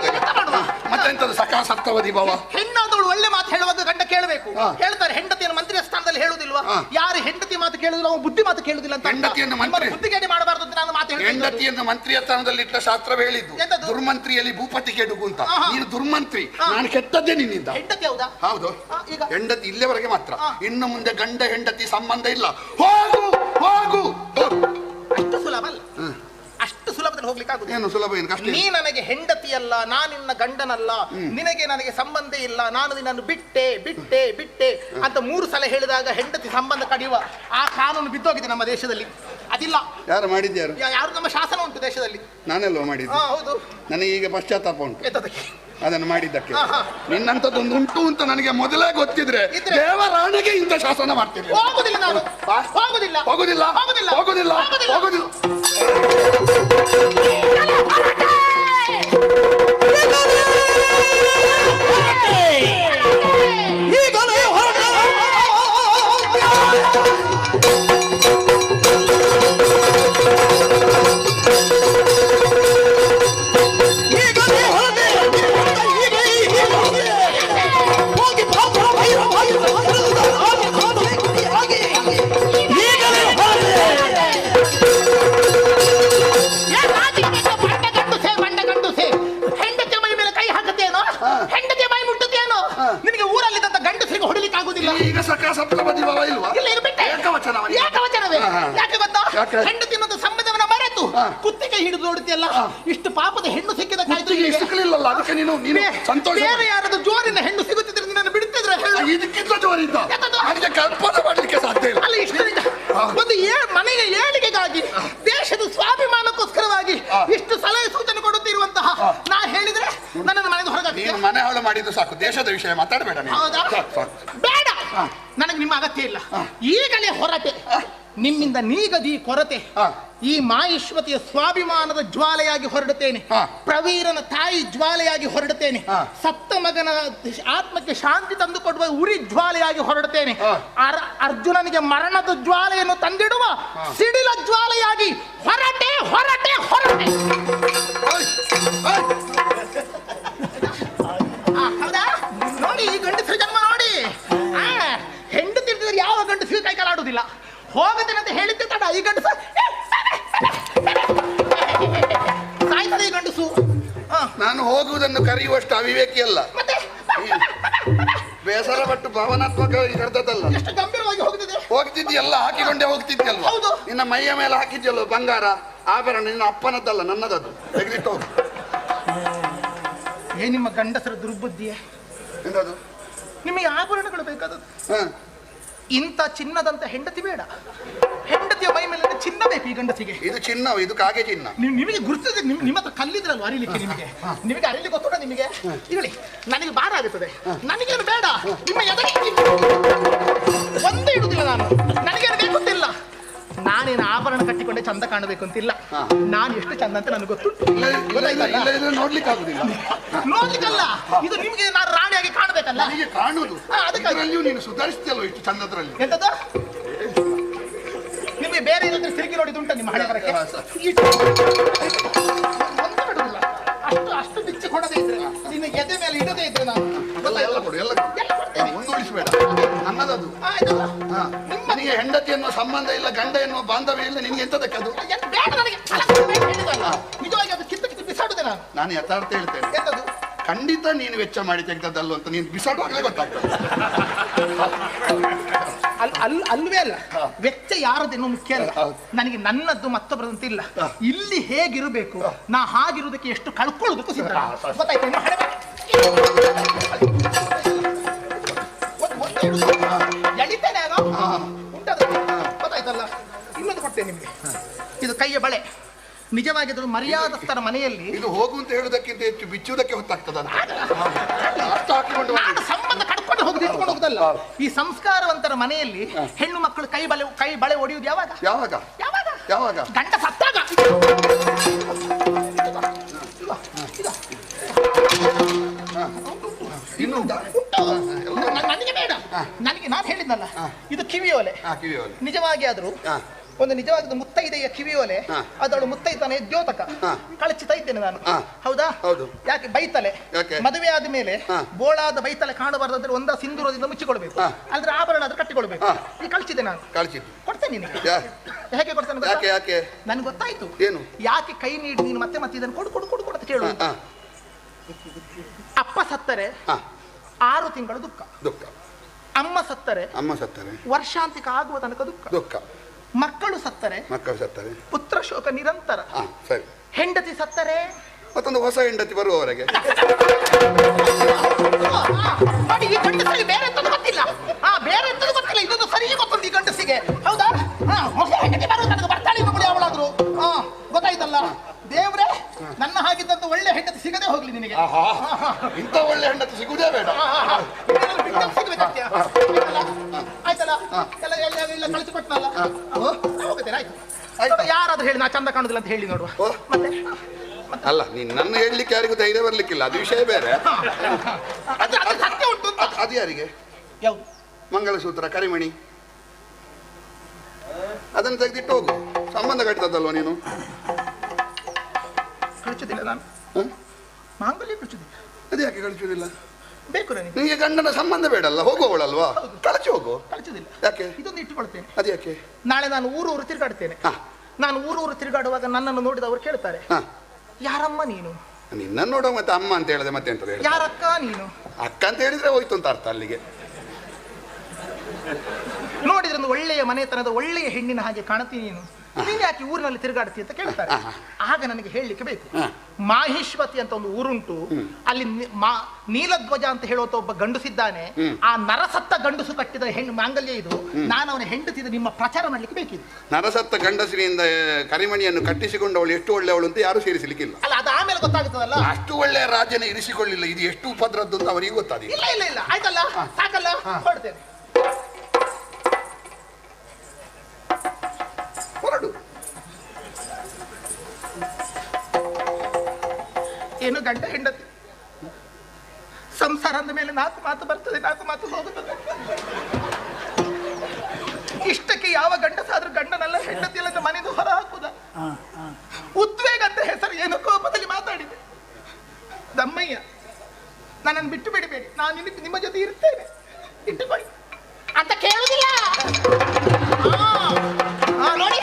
ಮತ್ತೆಂತದ್ದು ಸಖಾ ಸಪ್ತಪದಿ ಭಾವ? ಹೆಣ್ಣಾದವಳು ಒಳ್ಳೆ ಮಾತು ಹೇಳುವಾಗ ಗಂಡ ಕೇಳಬೇಕು. ಹೇಳ್ತಾರೆ ಹೆಂಡತಿಯನ್ನು ಮಂತ್ರಿಯ ಸ್ಥಾನದಲ್ಲಿ ಹೇಳುದಿಲ್ವಾ? ಯಾರು ಹೆಂಡತಿ ಮಾತು ಕೇಳುದಿಲ್ಲ ಅವನು ಬುದ್ಧಿ ಮಾತು ಕೇಳುದಿಲ್ಲ ಅಂತ. ಹೆಂಡತಿಯನ್ನು ಮಂತ್ರಿ ಬುದ್ಧಿಗೇಡಿ ಮಾಡಬಾರ್ದು ಅಂತ ನಾನು ಮಾತು ಹೇಳ್ತೇನೆ. ಹೆಂಡತಿಯನ್ನು ಮಂತ್ರಿಯ ಸ್ಥಾನದಲ್ಲಿ ಇಟ್ಟ ಶಾಸ್ತ್ರವೇ ಹೇಳಿದ್ದು ದುರ್ಮಂತ್ರಿಯಲ್ಲಿ ಭೂಪತಿ ಕೆಡುಗು ಅಂತ. ನೀನು ದುರ್ಮಂತ್ರಿ, ನಾನು ಕೆಟ್ಟದ್ದೇ ನಿನ್ನಿಂದ. ಹೆಂಡತಿ ಹೌದಾ? ಹೌದು, ಹೆಂಡತಿ ಇಲ್ಲಿವರೆಗೆ ಮಾತ್ರ. ಇನ್ನು ಮುಂದೆ ಗಂಡ ಹೆಂಡತಿ ಸಂಬಂಧ ಇಲ್ಲ. ಹೋಗು ಹೋಗು. ಅಷ್ಟು ಸುಲಭ ಅಲ್ಲ, ಅಷ್ಟು ಸುಲಭದಲ್ಲಿ ಹೋಗ್ಲಿಕ್ಕೆ ಆಗುದು. ಏನು ಸುಲಭ? ಏನು ಕಷ್ಟ? ನೀ ನನಗೆ ಹೆಂಡತಿಯಲ್ಲ, ನಾನು ನಿನ್ನ ಗಂಡನಲ್ಲ, ನಿನಗೆ ನನಗೆ ಸಂಬಂಧ ಇಲ್ಲ, ನಾನು ನಿನ್ನನ್ನು ಬಿಟ್ಟೆ ಬಿಟ್ಟೆ ಬಿಟ್ಟೆ ಅಂತ 3 ಸಲ ಹೇಳಿದಾಗ ಹೆಂಡತಿ ಸಂಬಂಧ ಕಡಿಯುವ ಆ ಕಾನೂನು ಬಿದ್ದೋಗಿದೆ ನಮ್ಮ ದೇಶದಲ್ಲಿ. ಅದಿಲ್ಲ. ಯಾರು ಮಾಡಿದ್ಯಾರು? ಯಾರು? ನಮ್ಮ ಶಾಸನ ಉಂಟು ದೇಶದಲ್ಲಿ. ನಾನೆಲ್ವ ಮಾಡಿದ್ದು? ಹೌದು. ನನಗೆ ಈಗ ಪಶ್ಚಾತ್ತಾಪ ಉಂಟು. ಅದನ್ನು ಮಾಡಿದ್ದಕ್ಕೆ. ನಿನ್ನಂಥದ್ದೊಂದು ಉಂಟು ಅಂತ ನನಗೆ ಮೊದಲೇ ಗೊತ್ತಿದ್ರೆ ದೇವರಾಣಿಗೆ ಇಂಥ ಶಾಸನ ಮಾಡ್ತೀನಿ. ಹೋಗುದಿಲ್ಲ ನಾನು, ಹೋಗುದಿಲ್ಲ, ಹೋಗುದಿಲ್ಲ, ಹೋಗುದಿಲ್ಲ, ಹೋಗುದಿಲ್ಲ, ಹೋಗುದಿಲ್ಲ. ಈಗ ಸಕ ಸಪ್ತಪದಿ ಭಾವ ಇಲ್ವಾ? ಏಕವಚನವೇ. ಯಾಕೆ ಗೊತ್ತಾ? ಹೆಂಡತಿ ಮತ್ತು ಸಂಬಂಧವನ್ನ ಮರೆತು ಕುತ್ತಿಗೆ ಹಿಡಿದು ನೋಡುತ್ತಿಯಲ್ಲ, ಇಷ್ಟು ಪಾಪದ ಹೆಣ್ಣು ಸಿಕ್ಕಿದ ಸಿಕ್ಕಲಿಲ್ಲ. ಅದಕ್ಕೆ ನೀನು ಸಂತೋಷ. ಬೇರೆ ಯಾರಾದ್ರೂ ಜೋರಿನ ಹೆಣ್ಣು ಸಿಗುತ್ತಿದ್ರೆ ನಿನ್ನನ್ನು ಬಿಡುತ್ತಿದ್ರೆ ಇದಕ್ಕಿಂತ ಜೋರಿದ್ದ ನನಗೆ ಕಲ್ಪನೆ ಮಾಡ್ಲಿಕ್ಕೆ ಸಾಧ್ಯ ಇಲ್ಲ. ಅಲ್ಲ, ಇಷ್ಟರಿಂದ ಒಂದು ಮನೆಯ ಏಳಿಗೆಗಾಗಿ ದೇಶದ ಸ್ವಾಭಿಮಾನಕ್ಕೋಸ್ಕರವಾಗಿ ಇಷ್ಟು ಸಲಹೆ ಸೂಚನೆ ಕೊಡುತ್ತಿರುವಂತಹ ನಾ ಹೇಳಿದ್ರೆ ನನ್ನನ್ನು ಮನೆಗೆ ಹೊರಗೆ ನೀನು ಮನೆ ಹಾಳು ಮಾಡಿದ್ದು ಸಾಕು. ದೇಶದ ವಿಷಯ ಮಾತಾಡಬೇಡ. ಹೌದಾ? ಬೇಡ, ನನಗೆ ನಿಮ್ಮ ಅಗತ್ಯ ಇಲ್ಲ. ಈಗಲೇ ಹೊರಟೆ, ನಿಮ್ಮಿಂದ ನೀಗದಿ ಕೊರತೆ. ಈ ಮಾಯಿಶ್ವತಿಯ ಸ್ವಾಭಿಮಾನದ ಜ್ವಾಲೆಯಾಗಿ ಹೊರಡುತ್ತೇನೆ, ಪ್ರವೀರನ ತಾಯಿ ಜ್ವಾಲೆಯಾಗಿ ಹೊರಡುತ್ತೇನೆ, ಸತ್ತ ಮಗನ ಆತ್ಮಕ್ಕೆ ಶಾಂತಿ ತಂದು ಕೊಡುವ ಉರಿ ಜ್ವಾಲೆಯಾಗಿ ಹೊರಡುತ್ತೇನೆ, ಅರ್ಜುನನಿಗೆ ಮರಣದ ಜ್ವಾಲೆಯನ್ನು ತಂದಿಡುವ ಸಿಡಿಲ ಜ್ವಾಲೆಯಾಗಿ ಹೊರಟೆ ಹೊರಟೆ ಹೊರಟೆ. ಹೌದಾ? ನೋಡಿ, ಈ ಗಂಡಸರ ಜನ್ಮ ನೋಡಿ. ಹೆಂಡು ತಿಂದಿದ್ರೆ ಯಾವ ಗಂಡಸಿಗೆ ಕೈ ಕಾಲಾಡುವುದಿಲ್ಲ. ಹೋಗದೇನೆ ಅಂತ ಹೇಳಿದ್ದೆ ತಡ, ಈ ಗಂಡಸ ಸಾಯ್ತದೆ. ಈ ಗಂಡಸು ನಾನು ಹೋಗುವುದನ್ನು ಕರೆಯುವಷ್ಟು ಅವಿವೇಕಿ ಅಲ್ಲ. ಬೇಸರ ಪಟ್ಟು ಭಾವನಾತ್ಮಕ ಕರ್ತದಲ್ಲ. ಎಷ್ಟು ಗಂಭೀರವಾಗಿ ಹೋಗ್ತಿದ್ಯಲ್ಲ, ಹಾಕಿಕೊಂಡೇ ಹೋಗ್ತಿದ್ಯಲ್ವ. ಹೌದು. ನಿನ್ನ ಮೈಯ ಮೇಲೆ ಹಾಕಿದ್ಯಲ್ವ ಬಂಗಾರ ಆಭರಣ, ನಿನ್ನ ಅಪ್ಪನದ್ದಲ್ಲ ನನ್ನದದು. ತೆಗೆದಿಟ್ಟು ಹೋಗು. ನಿಮ್ಮ ಗಂಡಸರ ದುರ್ಬುದ್ಧಿಯೇ. ಎಂತದು? ನಿಮಗೆ ಆಭರಣಗಳು ಬೇಕಾದದ್ದು. ಇಂಥ ಚಿನ್ನದಂತ ಹೆಂಡತಿ ಬೇಡ. ಹೆಂಡತಿಯ ಮೈ ಮೇಲೆ ಚಿನ್ನ ಬೇಕು ಈ ಗಂಡಸಿಗೆ. ಇದು ಚಿನ್ನ, ಇದು ಕಾಗೆ ಚಿನ್ನ. ನಿಮಗೆ ಗುರುತಿದೆ, ನಿಮ್ಮ ಹತ್ರ ಕಲ್ಲಿದ್ರಲ್ವ ಅರಿಲಿಕ್ಕೆ. ನಿಮಗೆ ಅರಿಲಿಕ್ಕೆ ಗೊತ್ತುಂಟ ನಿಮಗೆ? ಇರಲಿ, ನನಗೆ ಭಾರ ಆಗುತ್ತದೆ. ನನಗೇನು ಬೇಡ. ನಿಮ್ಮ ಎದಕ್ಕೆ ಒಂದೇ ಇಡುದಿಲ್ಲ ನಾನು. ನನಗೇನು ಬೇಕಂತಿಲ್ಲ. ನಾನೇನು ಆಭರಣ ಕಟ್ಟಿಕೊಂಡೆ ಚಂದ ಕಾಣಬೇಕು ಅಂತಿಲ್ಲ. ನಾನು ಎಷ್ಟು ಚಂದ ಅಂತ ನನಗೆ ಗೊತ್ತುಂಟು. ನೋಡ್ಲಿಕ್ಕಾಗುದಿಲ್ಲ. ನೋಡ್ಲಿಕ್ಕಲ್ಲ, ಇದು ನಿಮ್ಗೆ ನಾನು ರಾಣಿಯಾಗಿ ಕಾಣಬೇಕಲ್ಲ. ಕಾಣುದು ಅದಕ್ಕಲ್ಲಿಯೂ ನೀನು ಸುಧಾರಿಸ್ತಿಯಲ್ವ ಇಷ್ಟು ಚಂದದ್ರಲ್ಲಿ. ಎಂತದ್ದು? ನಿಮಗೆ ಬೇರೆ ಏನಾದ್ರೂ ತಿರುಗಿ ನೋಡಿದುಂಟ ನಿಮ್ಮ ಹಣೆ ಬರಕ್ಕೆ? ಒಂದು ಬಿಡುದಿಲ್ಲ. ಅಷ್ಟು ಬಿಚ್ಚಿ ಕೊಡದೇ ಇದ್ರೆ, ನಿನ್ನ ಎದೆ ಮೇಲೆ ಇಡದೇ ಇದ್ರೆ ನಾನು ಎಲ್ಲ ಕೊಡು, ಎಲ್ಲ ಮುಂದುವರಿಸಬೇಡ. ನನ್ನದದು. ನಿಮಗೆ ಹೆಂಡತಿ ಎನ್ನುವ ಸಂಬಂಧ ಇಲ್ಲ, ಗಂಡ ಎನ್ನುವ ಬಾಂಧವ್ಯ ಇಲ್ಲ. ನಿನ್ಗೆ ಎಂತದಕ್ಕೆ ಅದು? ಬೇಡ ನನಗೆ. ನಿಜವಾಗಿ ಅದು ಕಿತ್ತು ಕಿತ್ತು ಬಿಸಾಡುದೆ ನಾನು. ನಾನು ಯಥಾರ್ಥ ಹೇಳ್ತೇನೆ. ಎಂತದು? ಖಂಡಿತ ನೀನು ವೆಚ್ಚ ಮಾಡಿ ತೆಗೆದದ್ದಲ್ವ ಅಂತ ನೀನು ಬಿಸಾಡುವಾಗಲೇ ಗೊತ್ತಾಗ್ತದೆ. ಅಲ್ವೇ ಅಲ್ಲ, ವೆಚ್ಚ ಯಾರದೇನೋ ಮುಖ್ಯ ಅಲ್ಲ. ನನಗೆ ನನ್ನದ್ದು ಮತ್ತೊಬ್ಬರಂತ ಇಲ್ಲ. ಇಲ್ಲಿ ಹೇಗಿರಬೇಕು, ನಾ ಹಾಗಿರುವುದಕ್ಕೆ ಎಷ್ಟು ಕಳ್ಕೊಳ್ಳೋದಕ್ಕೂ ಸಿದ್ಧ. ಗೊತ್ತಾಯ್ತು? ಎಳಿತೇನೆ ಉಂಟದ. ಗೊತ್ತಾಯ್ತಲ್ಲ? ಇನ್ನೊಂದು ಕೊಡ್ತೇನೆ ನಿಮಗೆ. ಇದು ಕೈಯ ಬಳೆ. ನಿಜವಾಗಿ ಅದು ಮರ್ಯಾದಸ್ಥರ ಮನೆಯಲ್ಲಿ ಇದು ಹೋಗು ಅಂತ ಹೇಳುವುದಕ್ಕಿಂತ ಹೆಚ್ಚು ಬಿಚ್ಚುವುದಕ್ಕೆ ಹೊತ್ತಾಗ್ತದ. ಸಂಬಂಧ ಕಟ್ಕೊಂಡು ಹೋಗಿ ಇಟ್ಕೊಂಡು ಹೋಗುದಲ್ಲ. ಈ ಸಂಸ್ಕಾರವಂತರ ಮನೆಯಲ್ಲಿ ಹೆಣ್ಣು ಮಕ್ಕಳು ಕೈ ಬಳೆ ಒಡೆಯುವುದು ಯಾವಾಗ? ಯಾವಾಗ? ಯಾವಾಗ? ಯಾವಾಗ? ಗಂಡ ಸತ್ತಾಗ. ನನಗೆ ಬೇಡ. ನನಗೆ ನಾನು ಹೇಳಿದ್ನಲ್ಲ, ಇದು ಕಿವಿಯೋಲೆ. ನಿಜವಾಗಿ ಆದ್ರೂ ಒಂದು ನಿಜವಾದ ಮುತ್ತೈದೆಯ ಕಿವಿಯೋಲೆ, ಅದಳು ಮುತ್ತೈತಾನೆ ದ್ಯೋತಕ ಕಳಚಿತಾ ಇದ್ದೇನೆ ನಾನು. ಹೌದಾ? ಯಾಕೆ ಬೈತಲೆ? ಮದುವೆ ಆದ ಮೇಲೆ ಬೋಳಾದ ಬೈತಲೆ ಕಾಣಬಾರ್ದಂದ್ರೆ ಒಂದ ಸಿಂಧೂರದಿಂದ ಮುಚ್ಚಿಕೊಳ್ಬೇಕು, ಅಂದ್ರೆ ಆಭರಣ ಆದ್ರೆ ಕಟ್ಟಿಕೊಳ್ಬೇಕು. ಈ ಕಳಿಸಿದೆ ನಾನು. ಕೊಡ್ತೇನೆ ನಿನಗೆ. ಹೇಗೆ ಕೊಡ್ತೇನೆ? ನನ್ಗೆ ಗೊತ್ತಾಯ್ತು ಏನು ಯಾಕೆ ಕೈ ನೀಡಿ ನೀನು ಮತ್ತೆ ಮತ್ತೆ ಇದನ್ನು ಕೊಡು ಕೊಡು ಕೊಡು ಕೊಡು ಅಂತ ಕೇಳು. ಅಪ್ಪ ಸತ್ತರೆ 6 ತಿಂಗಳು ದುಃಖ. ಅಮ್ಮ ಸತ್ತರೆ ವರ್ಷಾಂತಿಕ ಆಗುವ ತನಕ ದುಃಖ. ಮಕ್ಕಳು ಸತ್ತರೆ ಪುತ್ರ ಶೋಕ ನಿರಂತರ. ಹೆಂಡತಿ ಸತ್ತರೆ ಮತ್ತೊಂದು ಹೊಸ ಹೆಂಡತಿ ಬರುವವರೆಗೆ. ಈ ಗಂಡಸರಿಗೆ ಬೇರೆ ಎಂತದ್ದು ಗೊತ್ತಿಲ್ಲ. ಬೇರೆ ಎಂತದ್ದು ಗೊತ್ತಿಲ್ಲ. ಇದೊಂದು ಸರಿ ಗೊತ್ತುಂಟು ಈ ಗಂಡಸಿಗೆ. ಹೌದಾ? ಹೊಸ ಹೆಂಡತಿ ಬರುವ ತನಕ ಬರ್ತಾಳೆ ಯಾವಳಾದ್ರು. ಗೊತ್ತಾಯ್ತಲ್ಲ? ದೇವ್ರೆ, ನನ್ನ ಹಾಗಿದ್ದಂತ ಒಳ್ಳೆ ಹೆಂಡತಿ ಸಿಗದೆ ಹೋಗ್ಲಿ ನಿನಗೆ. ಆಹಾ ಇಂಥ ಒಳ್ಳೆ ಹೆಂಡತಿ ಸಿಗುವುದೇ ಬೇಡ. ಆಯ್ತಲ್ಲ ಎಲ್ಲ ಕಳಿಸಿಕೊಟ್ನಲ್ಲ ಹೋಗ್ತೇನೆ. ಆಯ್ತು ಯಾರಾದ್ರೂ ಹೇಳಿ ನಾ ಚಂದ ಕಾಣುದಿಲ್ಲ ಅಂತ ಹೇಳಿ ನೋಡುವ. ಮತ್ತೆ ಅಲ್ಲ ನನ್ನ ಹೇಳಲಿಕ್ಕೆ ಯಾರಿಗೂ ಧೈರ್ಯ ಬರ್ಲಿಕ್ಕಿಲ್ಲ, ಅದು ವಿಷಯ ಬೇರೆ. ಸತ್ಯ ಉಂಟು. ಅದು ಯಾರಿಗೆ? ಯಾವುದು? ಮಂಗಲಸೂತ್ರ ಕರಿಮಣಿ ಅದನ್ನು ತೆಗೆದಿಟ್ಟು ಹೋಗು. ಸಂಬಂಧ ಕಟ್ಟಿದಲ್ವ ನೀನು? ಕಳಿಸುದಿಲ್ಲ ನಾನು, ಮಾಂಗಲ್ಯ ಕಳಿಸುದಿಲ್ಲ. ಅದು ಯಾಕೆ ಕಳಿಸುದಿಲ್ಲ? ಬೇಕು ನನಗೆ. ನಿಮಗೆ ಗಂಡನ ಸಂಬಂಧ ಬೇಡಲ್ಲ, ಹೋಗುವವಳಲ್ವಾ? ಕಳಚಿ ಹೋಗು. ಕಳಿಸುದಿಲ್ಲ. ಯಾಕೆ? ಇದೊಂದು ಇಟ್ಟುಕೊಳ್ತೇನೆ. ಅದು ಯಾಕೆ? ನಾಳೆ ನಾನು ಊರೂರು ತಿರುಗಾಡ್ತೇನೆ. ನಾನು ಊರೂರು ತಿರುಗಾಡುವಾಗ ನನ್ನನ್ನು ನೋಡಿದವರು ಕೇಳ್ತಾರೆ, ಯಾರಮ್ಮ ನೀನು? ನಿನ್ನ ನೋಡೋ ಮತ್ತೆ ಅಮ್ಮ ಅಂತ ಹೇಳಿದೆ ಮತ್ತೆ ಎಂತ ಹೇಳಿ? ಯಾರಕ್ಕ ನೀನು? ಅಕ್ಕ ಅಂತ ಹೇಳಿದ್ರೆ ಹೋಯ್ತು ಅಂತ ಅರ್ಥ ಅಲ್ಲಿಗೆ. ನೋಡಿದ್ರೆ ಒಂದು ಒಳ್ಳೆಯ ಮನೆತನದ ಒಳ್ಳೆಯ ಹೆಣ್ಣಿನ ಹಾಗೆ ಕಾಣುತ್ತೀನಿ ನೀನು, ನೀನು ಯಾಕೆ ಊರಿನಲ್ಲಿ ತಿರುಗಾಡ್ತಿ ಅಂತ ಕೇಳ್ತಾರೆ. ಆಗ ನನಗೆ ಹೇಳಲಿಕ್ಕೆ ಬೇಕು, ಮಾಹಿಷ್ವತಿ ಅಂತ ಒಂದು ಊರುಂಟು, ಅಲ್ಲಿ ನೀಲಧ್ವಜ ಅಂತ ಹೇಳುವಂತ ಒಬ್ಬ ಗಂಡುಸಿದ್ದಾನೆ. ಆ ನರಸತ್ತ ಗಂಡುಸು ಕಟ್ಟಿದ ಹೆಣ್ಣು ಮಾಂಗಲ್ಯ ಇದು. ನಾನು ಅವನ ಹೆಂಡತಿದ ನಿಮ್ಮ ಪ್ರಚಾರ ಮಾಡ್ಲಿಕ್ಕೆ ಬೇಕಿದೆ. ನರಸತ್ತ ಗಂಡಸಿನಿಂದ ಕರಿಮಣಿಯನ್ನು ಕಟ್ಟಿಸಿಕೊಂಡವಳು ಎಷ್ಟು ಒಳ್ಳೆಯವಳು ಅಂತ ಯಾರು ಸೇರಿಸಲಿಕ್ಕಿಲ್ಲ. ಅಲ್ಲ, ಅದು ಆಮೇಲೆ ಗೊತ್ತಾಗುತ್ತದಲ್ಲ. ಅಷ್ಟು ಒಳ್ಳೆಯ ರಾಜ್ಯನ ಇರಿಸಿಕೊಳ್ಳಿಲ್ಲ, ಇದು ಎಷ್ಟು ಉಪದ್ರದ್ದು ಅಂತ ಅವರಿಗೆ ಗೊತ್ತಾಗಿದೆ. ಇಲ್ಲ ಇಲ್ಲ ಇಲ್ಲ, ಆಯ್ತಲ್ಲ, ಸಾಕಲ್ಲ, ಹೊರಡ್ತೇನೆ. ಹೊರಡು. ಏನು ಗಂಡ ಹೆಂಡತಿ ಸಂಸಾರ ಅಂದ ಮೇಲೆ ನಾಲ್ಕು ಮಾತು ಬರ್ತದೆ, ನಾಲ್ಕು ಮಾತು ಹೋಗುತ್ತದೆ. ಇಷ್ಟಕ್ಕೆ ಯಾವ ಗಂಡಸಾದ್ರೂ ಗಂಡನಲ್ಲ ಹೆಂಡತಿಯಲ್ಲ ಮನೆದು ಹೊರ ಹಾಕುದ? ಉದ್ವೇಗ ಅಂತ ಹೆಸರು ಏನು ಕೋಪದಲ್ಲಿ ಮಾತಾಡಿದೆ. ದಮ್ಮಯ್ಯ, ನನ್ನನ್ನು ಬಿಟ್ಟು ಬಿಡಬೇಡಿ, ನಾನು ನಿಮ್ಮ ಜೊತೆ ಇರ್ತೇನೆ, ಇಟ್ಟುಕೊಳ್ಳಿ ಅಂತ ಕೇಳುದಿಲ್ಲ. ನೋಡಿ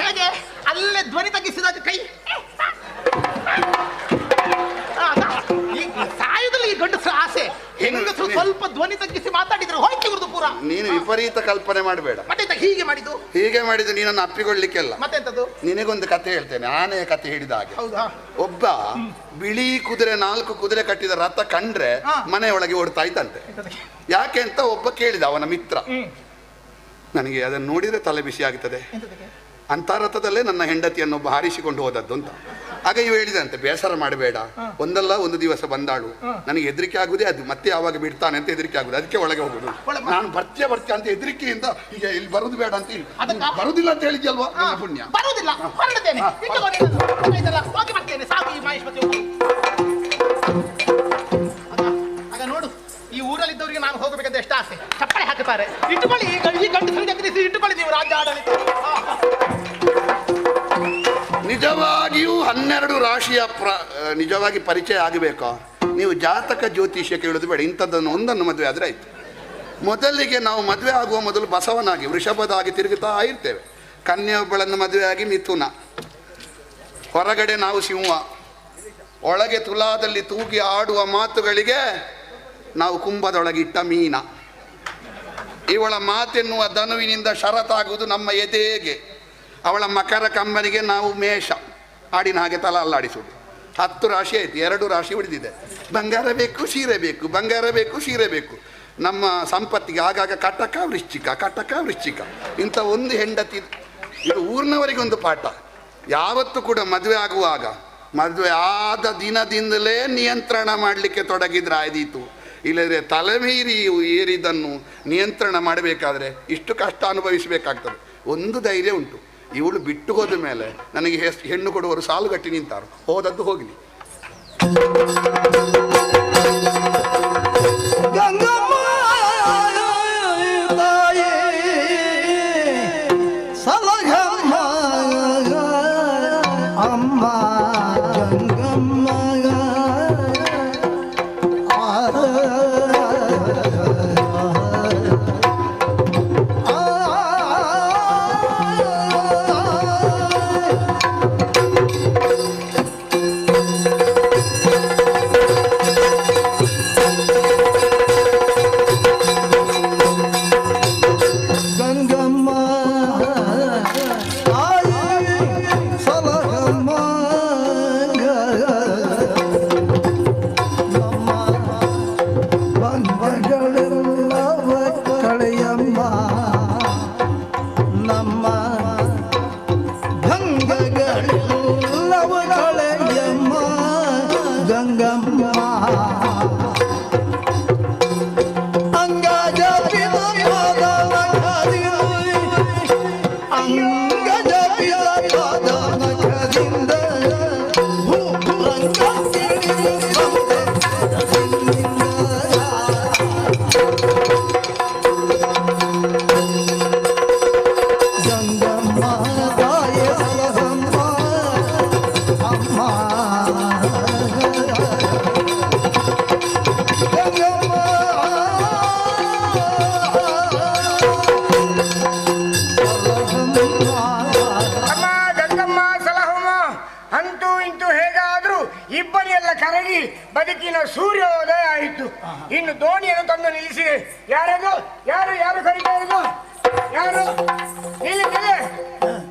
ಹೇಗೆ ಅಲ್ಲೇ ಧ್ವನಿ ತಗ್ಗಿಸಿದಾಗ ಕೈ ಸಾಯುದಿಲ್ಲ. ಈ ಗಂಡಸರ ಆಸೆ ಹೆಂಗಸರು ಸ್ವಲ್ಪ ಧ್ವನಿ ತಗ್ಗಿಸಿ ಮಾತಾಡಿದ್ರೆ ಹೋಯ್ತು ಇವ್ರದ್ದು ಪೂರ. ನೀನು ವಿಪರೀತ ಕಲ್ಪನೆ ಮಾಡಬೇಡ. ಮತ್ತೆ ಹೀಗೆ ಮಾಡಿದ್ದು ಹೀಗೆ ಮಾಡಿದ್ದು ನೀನನ್ನು ಅಪ್ಪಿಕೊಳ್ಳಿಕ್ಕೆಲ್ಲ. ಮತ್ತೆಂತದ್ದು? ನಿನಗೊಂದು ಕತೆ ಹೇಳ್ತೇನೆ, ಆನೆಯ ಕತೆ ಹೇಳಿದ ಹಾಗೆ. ಹೌದಾ? ಒಬ್ಬ ಬಿಳಿ ಕುದುರೆ 4 ಕುದುರೆ ಕಟ್ಟಿದ ರಥ ಕಂಡ್ರೆ ಮನೆಯೊಳಗೆ ಓಡ್ತಾ ಇತ್ತಂತೆ. ಯಾಕೆ ಅಂತ ಒಬ್ಬ ಕೇಳಿದ ಅವನ ಮಿತ್ರ. ನನಗೆ ಅದನ್ನು ನೋಡಿದ್ರೆ ತಲೆ ಬಿಸಿ ಆಗ್ತದೆ, ಅಂತ ರಥದಲ್ಲೇ ನನ್ನ ಹೆಂಡತಿಯನ್ನೊಬ್ಬ ಹಾರಿಸಿಕೊಂಡು ಹೋದದ್ದು ಅಂತ. ಆಗ ಇವು ಹೇಳಿದಂತೆ, ಬೇಸರ ಮಾಡಬೇಡ, ಒಂದಲ್ಲ ಒಂದು ದಿವಸ ಬಂದಾಳು, ನನಗೆ ಹೆದರಿಕೆ ಆಗುದೇ ಅದು, ಮತ್ತೆ ಯಾವಾಗ ಬಿಡ್ತಾನೆ ಅಂತ ಹೆದರಿಕೆ ಆಗುದು, ಅದಕ್ಕೆ ಒಳಗೆ ಹೋಗುದು. ನಾನು ಬರ್ತೀಯ ಅಂತ ಹೆದರಿಕೆಯಿಂದ ಈಗ ಇಲ್ಲಿ ಬರುದು ಬೇಡ ಅಂತ ಹೇಳಿ ಬರುದಿಲ್ಲ ಅಂತ ಹೇಳಿದ್ಯಲ್ವಾ? ನನ್ನ ಪುಣ್ಯ. ಬರುದಿಲ್ಲ, ಹೊರಡ್ತೇನೆ, ಹೋಗಿ ಬರ್ತೇನೆ, ಸಾಕು ಈ ಮಹೇಶ್ವತಿ. ಆಗ ನೋಡು, ಈ ಊರಲ್ಲಿದ್ದವರಿಗೆ ನಾನು ಹೋಗಬೇಕಂತ ಎಷ್ಟು ಆಸೆ, ಚಪ್ಪಳೆ ಹಾಕುತ್ತಾರೆ. ಇಟ್ಟುಕೊಳ್ಳಿ, ಈ ಗಂಡು ಜಗದಿಸಿ ಇಟ್ಟುಕೊಳ್ಳಿ ನೀವು ರಾಜ್ಯ ಆಡಳಿತ. ನಿಜವಾಗಿಯೂ 12 ರಾಶಿಯ ನಿಜವಾಗಿ ಪರಿಚಯ ಆಗಬೇಕಾ? ನೀವು ಜಾತಕ ಜ್ಯೋತಿಷ್ಯ ಕೇಳೋದು ಬೇಡ, ಇಂಥದ್ದನ್ನು ಒಂದನ್ನು ಮದುವೆ ಆದರೆ ಆಯ್ತು. ಮೊದಲಿಗೆ ನಾವು ಮದುವೆ ಆಗುವ ಮೊದಲು ಬಸವನಾಗಿ ವೃಷಭದಾಗಿ ತಿರುಗುತ್ತಾ ಇರ್ತೇವೆ. ಕನ್ಯೆಯೊಬ್ಬಳನ್ನು ಮದುವೆಯಾಗಿ ಮಿಥುನ, ಹೊರಗಡೆ ನಾವು ಸಿಂಹ, ಒಳಗೆ ತುಲಾದಲ್ಲಿ ತೂಗಿ ಆಡುವ ಮಾತುಗಳಿಗೆ ನಾವು ಕುಂಭದೊಳಗೆ ಇಟ್ಟ ಮೀನ. ಇವಳ ಮಾತೆನ್ನುವ ಧನುವಿನಿಂದ ಷರತ್ತಾಗುವುದು ನಮ್ಮ ಎದೆಗೆ. ಅವಳ ಮಕರ ಕಂಬನಿಗೆ ನಾವು ಮೇಷ, ಆಡಿನ ಹಾಗೆ ತಲ ಅಲ್ಲಾಡಿಸುವುದು. 10 ರಾಶಿ ಆಯ್ತು, 2 ರಾಶಿ ಉಳಿದಿದೆ. ಬಂಗಾರ ಬೇಕು, ಸೀರೆ ಬೇಕು, ಬಂಗಾರ ಬೇಕು, ಸೀರೆ ಬೇಕು. ನಮ್ಮ ಸಂಪತ್ತಿಗೆ ಆಗಾಗ ಕಟಕ ವೃಶ್ಚಿಕ, ಕಟಕ ವೃಶ್ಚಿಕ. ಇಂಥ ಒಂದು ಹೆಂಡತಿ, ಇದು ಊರಿನವರಿಗೆ ಒಂದು ಪಾಠ. ಯಾವತ್ತೂ ಕೂಡ ಮದುವೆ ಆಗುವಾಗ, ಮದುವೆ ಆದ ದಿನದಿಂದಲೇ ನಿಯಂತ್ರಣ ಮಾಡಲಿಕ್ಕೆ ತೊಡಗಿದ್ರೆ ಆಯ್ದೀತು. ಇಲ್ಲದ್ರೆ ತಲೆಮೀರಿ ಏರಿದನ್ನು ನಿಯಂತ್ರಣ ಮಾಡಬೇಕಾದ್ರೆ ಇಷ್ಟು ಕಷ್ಟ ಅನುಭವಿಸಬೇಕಾಗ್ತದೆ. ಒಂದು ಧೈರ್ಯ ಉಂಟು, ಇವಳು ಬಿಟ್ಟು ಹೋದ ಮೇಲೆ ನನಗೆ ಹೆಣ್ಣು ಕೊಡುವರು ಸಾಲುಗಟ್ಟಿ ನಿಂತಾರು, ಹೋದದ್ದು ಹೋಗಲಿ. ಆಯ್ತು. ಇನ್ನು ದೋಣಿಯನ್ನು ತಂದು ನಿಲ್ಲಿಸಿದೆ. ಯಾರದು? ಯಾರು ಯಾರು ಕರೀತಾ ಇರೋದು? ಯಾರು? ನಿಲ್ಲಿದ್ದೇನೆ,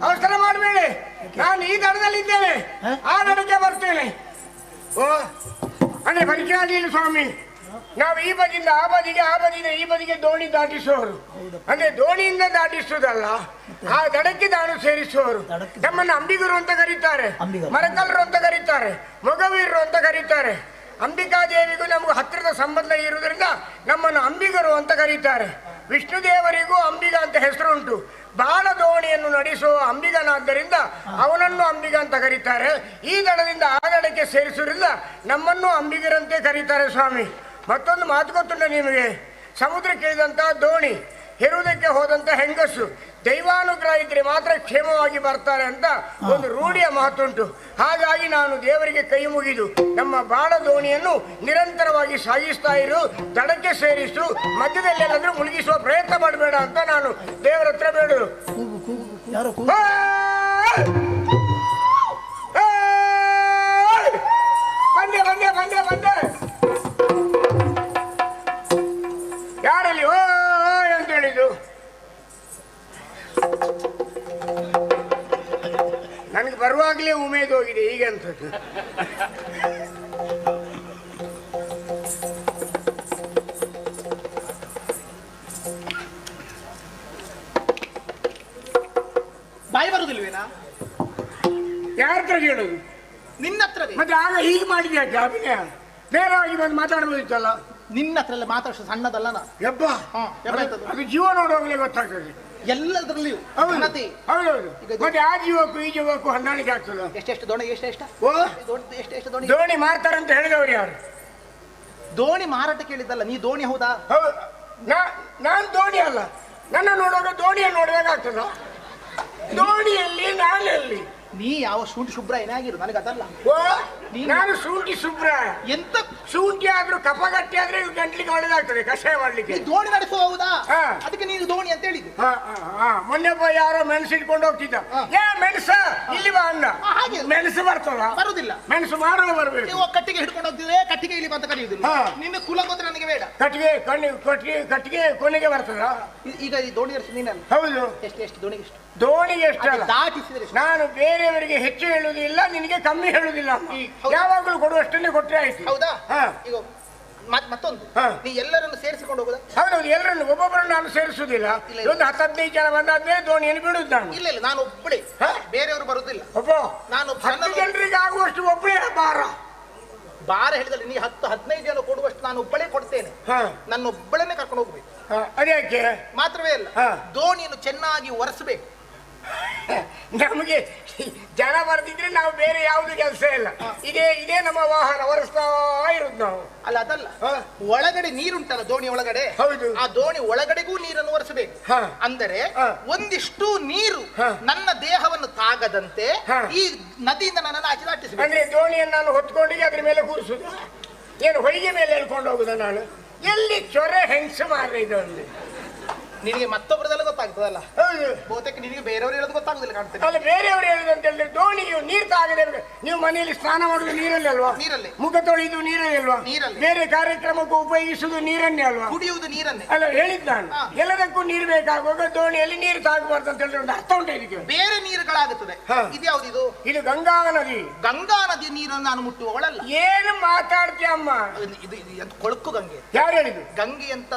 ಅವಸರ ಮಾಡಬೇಡಿ. ನಾನು ಈ ದಡದಲ್ಲಿದ್ದೇನೆ, ಆ ದಡಕ್ಕೆ ಬರ್ತೇನೆ. ಓ ಅಂದ್ರೆ ಪರಿಚಯ ಆಗಲಿಲ್ಲ ಸ್ವಾಮಿ. ನಾವು ಈ ಬದಿಯಿಂದ ಆ ಬದಿಗೆ, ಆ ಬದಿಯಿಂದ ಈ ಬದಿಗೆ ದೋಣಿ ದಾಟಿಸುವವರು. ಅಂದ್ರೆ ದೋಣಿಯಿಂದ ದಾಟಿಸುವುದಲ್ಲ, ಆ ದಡಕ್ಕೆ ದಾಡು ಸೇರಿಸುವವರು. ನಮ್ಮನ್ನು ಅಂಬಿಗರು ಅಂತ ಕರೀತಾರೆ, ಮರಕಲ್ಲರು ಅಂತ ಕರೀತಾರೆ, ಮೊಗವೀರರು ಅಂತ ಕರೀತಾರೆ. ಅಂಬಿಕಾದೇವಿಗೂ ನಮಗೂ ಹತ್ತಿರದ ಸಂಬಂಧ ಇರುವುದರಿಂದ ನಮ್ಮನ್ನು ಅಂಬಿಗರು ಅಂತ ಕರೀತಾರೆ. ವಿಷ್ಣು ದೇವರಿಗೂ ಅಂಬಿಗ ಅಂತ ಹೆಸರುಂಟು. ಬಾಳ ದೋಣಿಯನ್ನು ನಡೆಸುವ ಅಂಬಿಗನಾದ್ದರಿಂದ ಅವನನ್ನು ಅಂಬಿಗ ಅಂತ ಕರೀತಾರೆ. ಈ ದಡದಿಂದ ಆ ದಡಕ್ಕೆ ಸೇರಿಸುವುದರಿಂದ ನಮ್ಮನ್ನು ಅಂಬಿಗರಂತೆ ಕರೀತಾರೆ ಸ್ವಾಮಿ. ಮತ್ತೊಂದು ಮಾತು ಗೊತ್ತುಂಟ ನಿಮಗೆ? ಸಮುದ್ರಕ್ಕೆ ಇಳಿದಂತಹ ದೋಣಿ, ಹೆರುವುದಕ್ಕೆ ಹೋದಂತ ಹೆಂಗಸು ದೈವಾನುಗ್ರಹ ಇದ್ರೆ ಮಾತ್ರ ಕ್ಷೇಮವಾಗಿ ಬರ್ತಾರೆ ಅಂತ ಒಂದು ರೂಢಿಯ ಮಾತುಂಟು. ಹಾಗಾಗಿ ನಾನು ದೇವರಿಗೆ ಕೈ ಮುಗಿದು ನಮ್ಮ ಬಾಳ ದೋಣಿಯನ್ನು ನಿರಂತರವಾಗಿ ಸಾಗಿಸ್ತಾ ಇರು, ದಡಕ್ಕೆ ಸೇರಿಸು, ಮಧ್ಯದಲ್ಲಿ ಎಲ್ಲಾದ್ರೂ ಮುಳುಗಿಸುವ ಪ್ರಯತ್ನ ಮಾಡಬೇಡ ಅಂತ ನಾನು ದೇವರ ಹತ್ರ ಬೇಡು. ಬಂದೆ ಬಂದೆ ಬಂದೆ ಬಂದೆ. ಯಾರಲ್ಲಿ ಓ ಅಂತ ಹೇಳಿದ್ದು? ನನಗೆ ಬರುವಾಗಲೇ ಉಮೇದು ಹೋಗಿದೆ ಈಗ ಅಂತದ್ದು. ಬಾಯಿ ಬರುದಿಲ್ವೇನಾ? ಯಾರ ಹತ್ರ ಕೇಳೋದು? ನಿನ್ನ ಹತ್ರ. ಮತ್ತೆ ಆಗ ಹೀಗೆ ಮಾಡಿದ್ಯಾ ಅಭಿನಯ? ನೇರವಾಗಿ ಬಂದು ಮಾತಾಡ್ಬೋದಿತ್ತಲ್ಲ. ನಿನ್ನ ಹತ್ರ ಎಲ್ಲ ಮಾತಾಡೋ ಸಣ್ಣದಲ್ಲ ನಾ. ಯಬ್ಬ ಅದು ಜೀವ ನೋಡುವಾಗಲೇ ಗೊತ್ತಾಗ್ತದೆ ಎಲ್ಲದರಲ್ಲಿಯೂ. ಹೌದೌದು. ಮತ್ತೆ ಆ ಜೀವಕ್ಕೂ ಈ ಜೀವಕ್ಕೂ ಹೊಂದಾಣಿಕೆ ಆಗ್ತದ. ಎಷ್ಟೆಷ್ಟು ದೋಣಿ ಎಷ್ಟೆಷ್ಟ ಎಷ್ಟೆಷ್ಟು ದೋಣಿ ದೋಣಿ ಮಾರ್ತಾರಂತ ಹೇಳಿದವ್ರು ಯಾರು? ದೋಣಿ ಮಾರಾಟ ಕೇಳಿದ್ದಲ್ಲ, ನೀ ದೋಣಿ ಹೌದಾ? ನಾನು ದೋಣಿ ಅಲ್ಲ, ನನ್ನ ನೋಡುವಾಗ ದೋಣಿಯನ್ನು ನೋಡಿದಾಗ ಆಗ್ತದ. ದೋಣಿಯಲ್ಲಿ ನಾನಲ್ಲಿ ನೀ ಯಾವ ಶುಂಠಿ ಶುಭ್ರ ಏನಾಗಿರು ನನಗೆ ಅದಲ್ಲ. ನಾನು ಶುಂಠಿ ಶುಭ್ರ ಎಂತ ಶುಂಠಿ ಆದ್ರೂ ಕಪ ಗಟ್ಟಿ ಆದ್ರೆ ಗಂಟ್ಲಿಗೆ ಒಳ್ಳೆದಾಗ್ತದೆ ಕಷಾಯ ಮಾಡ್ಲಿಕ್ಕೆ. ದೋಣಿ ನಡೆಸುವ ಹೌದಾ? ಅದಕ್ಕೆ ನೀನು ದೋಣಿ ಅಂತ ಹೇಳಿದ್ದು. ಮೊನ್ನೆ ಯಾರೋ ಮೆಣಸು ಇಟ್ಕೊಂಡು ಹೋಗ್ತಿದ್ದ. ಏ ಮೆಣಸ ಇಲ್ಲಿ ಬಾ ಅನ್ನ. ಮೆಣಸು ಬರ್ತದ? ಬರುದಿಲ್ಲ. ಮೆಣಸು ಮಾರಲು ಬರ್ಬೇಕು. ನೀವು ಕಟ್ಟಿಗೆ ಹಿಡ್ಕೊಂಡು ಹೋಗ್ತಿದ್ರೆ ಕಟ್ಟಿಗೆ ಇಲ್ಲಿ ಅಂತ ಕರೆಯುವುದಿಲ್ಲ. ನಿನ್ನ ಕುಲ ಗೊತ್ತ ನನಗೆ ಬೇಡ. ಕಟ್ಟಿಗೆ ಕಟ್ಟಿಗೆ ಕೊನೆಗೆ ಬರ್ತದ. ಈಗ ಈ ದೋಣಿ ನಡೆಸಿ ನೀನಲ್ಲ? ಹೌದು. ಎಷ್ಟು ಎಷ್ಟು ದೋಣಿಗೆ ಎಷ್ಟು? ದೋಣಿಗೆ ಎಷ್ಟಲ್ಲ ದಾಟಿಸಿದ್ರೆ ನಾನು ಬೇರೆಯವರಿಗೆ ಹೆಚ್ಚು ಹೇಳುವುದಿಲ್ಲ, ನಿನಗೆ ಕಮ್ಮಿ ಹೇಳುವುದಿಲ್ಲ. ಯಾವಾಗಲೂ ಕೊಡುವಷ್ಟನ್ನೇ ಕೊಟ್ಟರೆ ಆಯ್ತು. ಹೌದಾ? ಈಗ ಮತ್ತೊಂದು, ನೀ ಎಲ್ಲರನ್ನು ಸೇರಿಸಿಕೊಂಡು ಹೋಗುದಾ? ಹೌದೌದು, ಎಲ್ಲರನ್ನು ಒಬ್ಬೊಬ್ಬರನ್ನು ನಾನು ಸೇರಿಸುವುದಿಲ್ಲ. ಒಂದು 10-15 ಜನ ಬಂದಾದ್ಮೇಲೆ ದೋಣಿಯನ್ನು ಬಿಡುದು ನಾನು. ಇಲ್ಲ ಇಲ್ಲ, ನಾನು ಒಬ್ಬಳೇ, ಬೇರೆಯವರು ಬರುದಿಲ್ಲ. ಒಬ್ಬ ನಾನು 10 ಜನರಿಗೆ ಆಗುವಷ್ಟು ಒಬ್ಬಳೇ ಬಾರ ಹೇಳಿದಲ್ಲಿ ನೀ 10-15 ಜನ ಕೊಡುವಷ್ಟು ನಾನು ಒಬ್ಬಳೇ ಕೊಡ್ತೇನೆ. ನನ್ನ ಒಬ್ಬಳನ್ನೇ ಕರ್ಕೊಂಡು ಹೋಗ್ಬೇಕು. ಅದಕ್ಕೆ ಮಾತ್ರವೇ ಅಲ್ಲ, ದೋಣಿಯನ್ನು ಚೆನ್ನಾಗಿ ಒರೆಸಬೇಕು. ನಮಗೆ ಜನ ಬರ್ದಿದ್ರೆ ನಾವು ಬೇರೆ ಯಾವ್ದು ಕೆಲಸ ಇಲ್ಲ. ಇದೇ ನಮ್ಮ ವಾಹನ ಒರೆಸ್ತಾ ಇರುದು ನಾವು. ಅಲ್ಲ ಅದಲ್ಲ, ಒಳಗಡೆ ನೀರುಂಟಲ್ಲ ದೋಣಿ ಒಳಗಡೆ. ಹೌದು. ಆ ದೋಣಿ ಒಳಗಡೆಗೂ ನೀರನ್ನು ಒರೆಸಬೇಕು. ಅಂದರೆ ಒಂದಿಷ್ಟು ನೀರು ನನ್ನ ದೇಹವನ್ನು ತಾಗದಂತೆ ಈ ನದಿಯಿಂದ ನನ್ನನ್ನು ಆಚೆ ದಾಟಿಸಬೇಕು. ಅಂದ್ರೆ ದೋಣಿಯನ್ನು ನಾನು ಹೊತ್ಕೊಂಡಿ ಅದ್ರ ಮೇಲೆ ಕೂರಿಸುದು, ಏನು ಹೊಯ್ಗೆ ಮೇಲೆ ಹೇಳ್ಕೊಂಡು ಹೋಗುದ ನಾನು? ಎಲ್ಲಿ ಚೊರೆ ಹೆಂಗ್ಸ ಮಾರ್ರೆ ಇದೊಂದು. ನಿನಗೆ ಮತ್ತೊಬ್ಬರದೆಲ್ಲ ಗೊತ್ತಾಗ್ತದಲ್ಲ? ಹೌದು. ಬಹುತೇಕ ನಿನಗೆ ಬೇರೆಯವರು ಹೇಳೋದು ಗೊತ್ತಾಗುದಿಲ್ಲ ಕಾಣ್ತದೆ. ಅಲ್ಲ, ಬೇರೆಯವರು ಹೇಳುದು ಅಂತ ಹೇಳಿದ್ರೆ ದೋಣಿಗೆ ನೀರು ತಾಗದೆ. ನೀವು ಮನೆಯಲ್ಲಿ ಸ್ನಾನ ಮಾಡುದು ನೀರಲ್ಲಿ ಅಲ್ವಾ? ನೀರಲ್ಲಿ. ಮುಖ ತೊಳೆಯುದು ನೀರಲ್ಲಿ ಅಲ್ವಾ? ನೀರಲ್ಲಿ. ಬೇರೆ ಕಾರ್ಯಕ್ರಮಕ್ಕೆ ಉಪಯೋಗಿಸುದು ನೀರನ್ನೇ ಅಲ್ವಾ? ಕುಡಿಯುವುದು ನೀರನ್ನೇ ಅಲ್ಲ, ಹೇಳಿದ್ ನಾನು. ಎಲ್ಲದಕ್ಕೂ ನೀರು ಬೇಕಾಗುವಾಗ ದೋಣಿಯಲ್ಲಿ ನೀರು ತಾಗಬಾರ್ದು ಅಂತ ಹೇಳಿದ್ರೆ ಒಂದು ಅರ್ಥ ಉಂಟು ಇದಕ್ಕೆ. ಬೇರೆ ನೀರುಗಳಾಗುತ್ತದೆ. ಇದು ಯಾವ್ದು? ಇದು ಗಂಗಾ ನದಿ. ಗಂಗಾ ನದಿ ನೀರನ್ನು ನಾನು ಮುಟ್ಟುವವಳಲ್ಲ. ಏನು ಮಾತಾಡ್ತೀಯಮ್ಮ? ಇದು ಕೊಳಕು ಗಂಗೆ. ಯಾರು ಹೇಳಿದ್ರು? ಗಂಗೆ ಅಂತ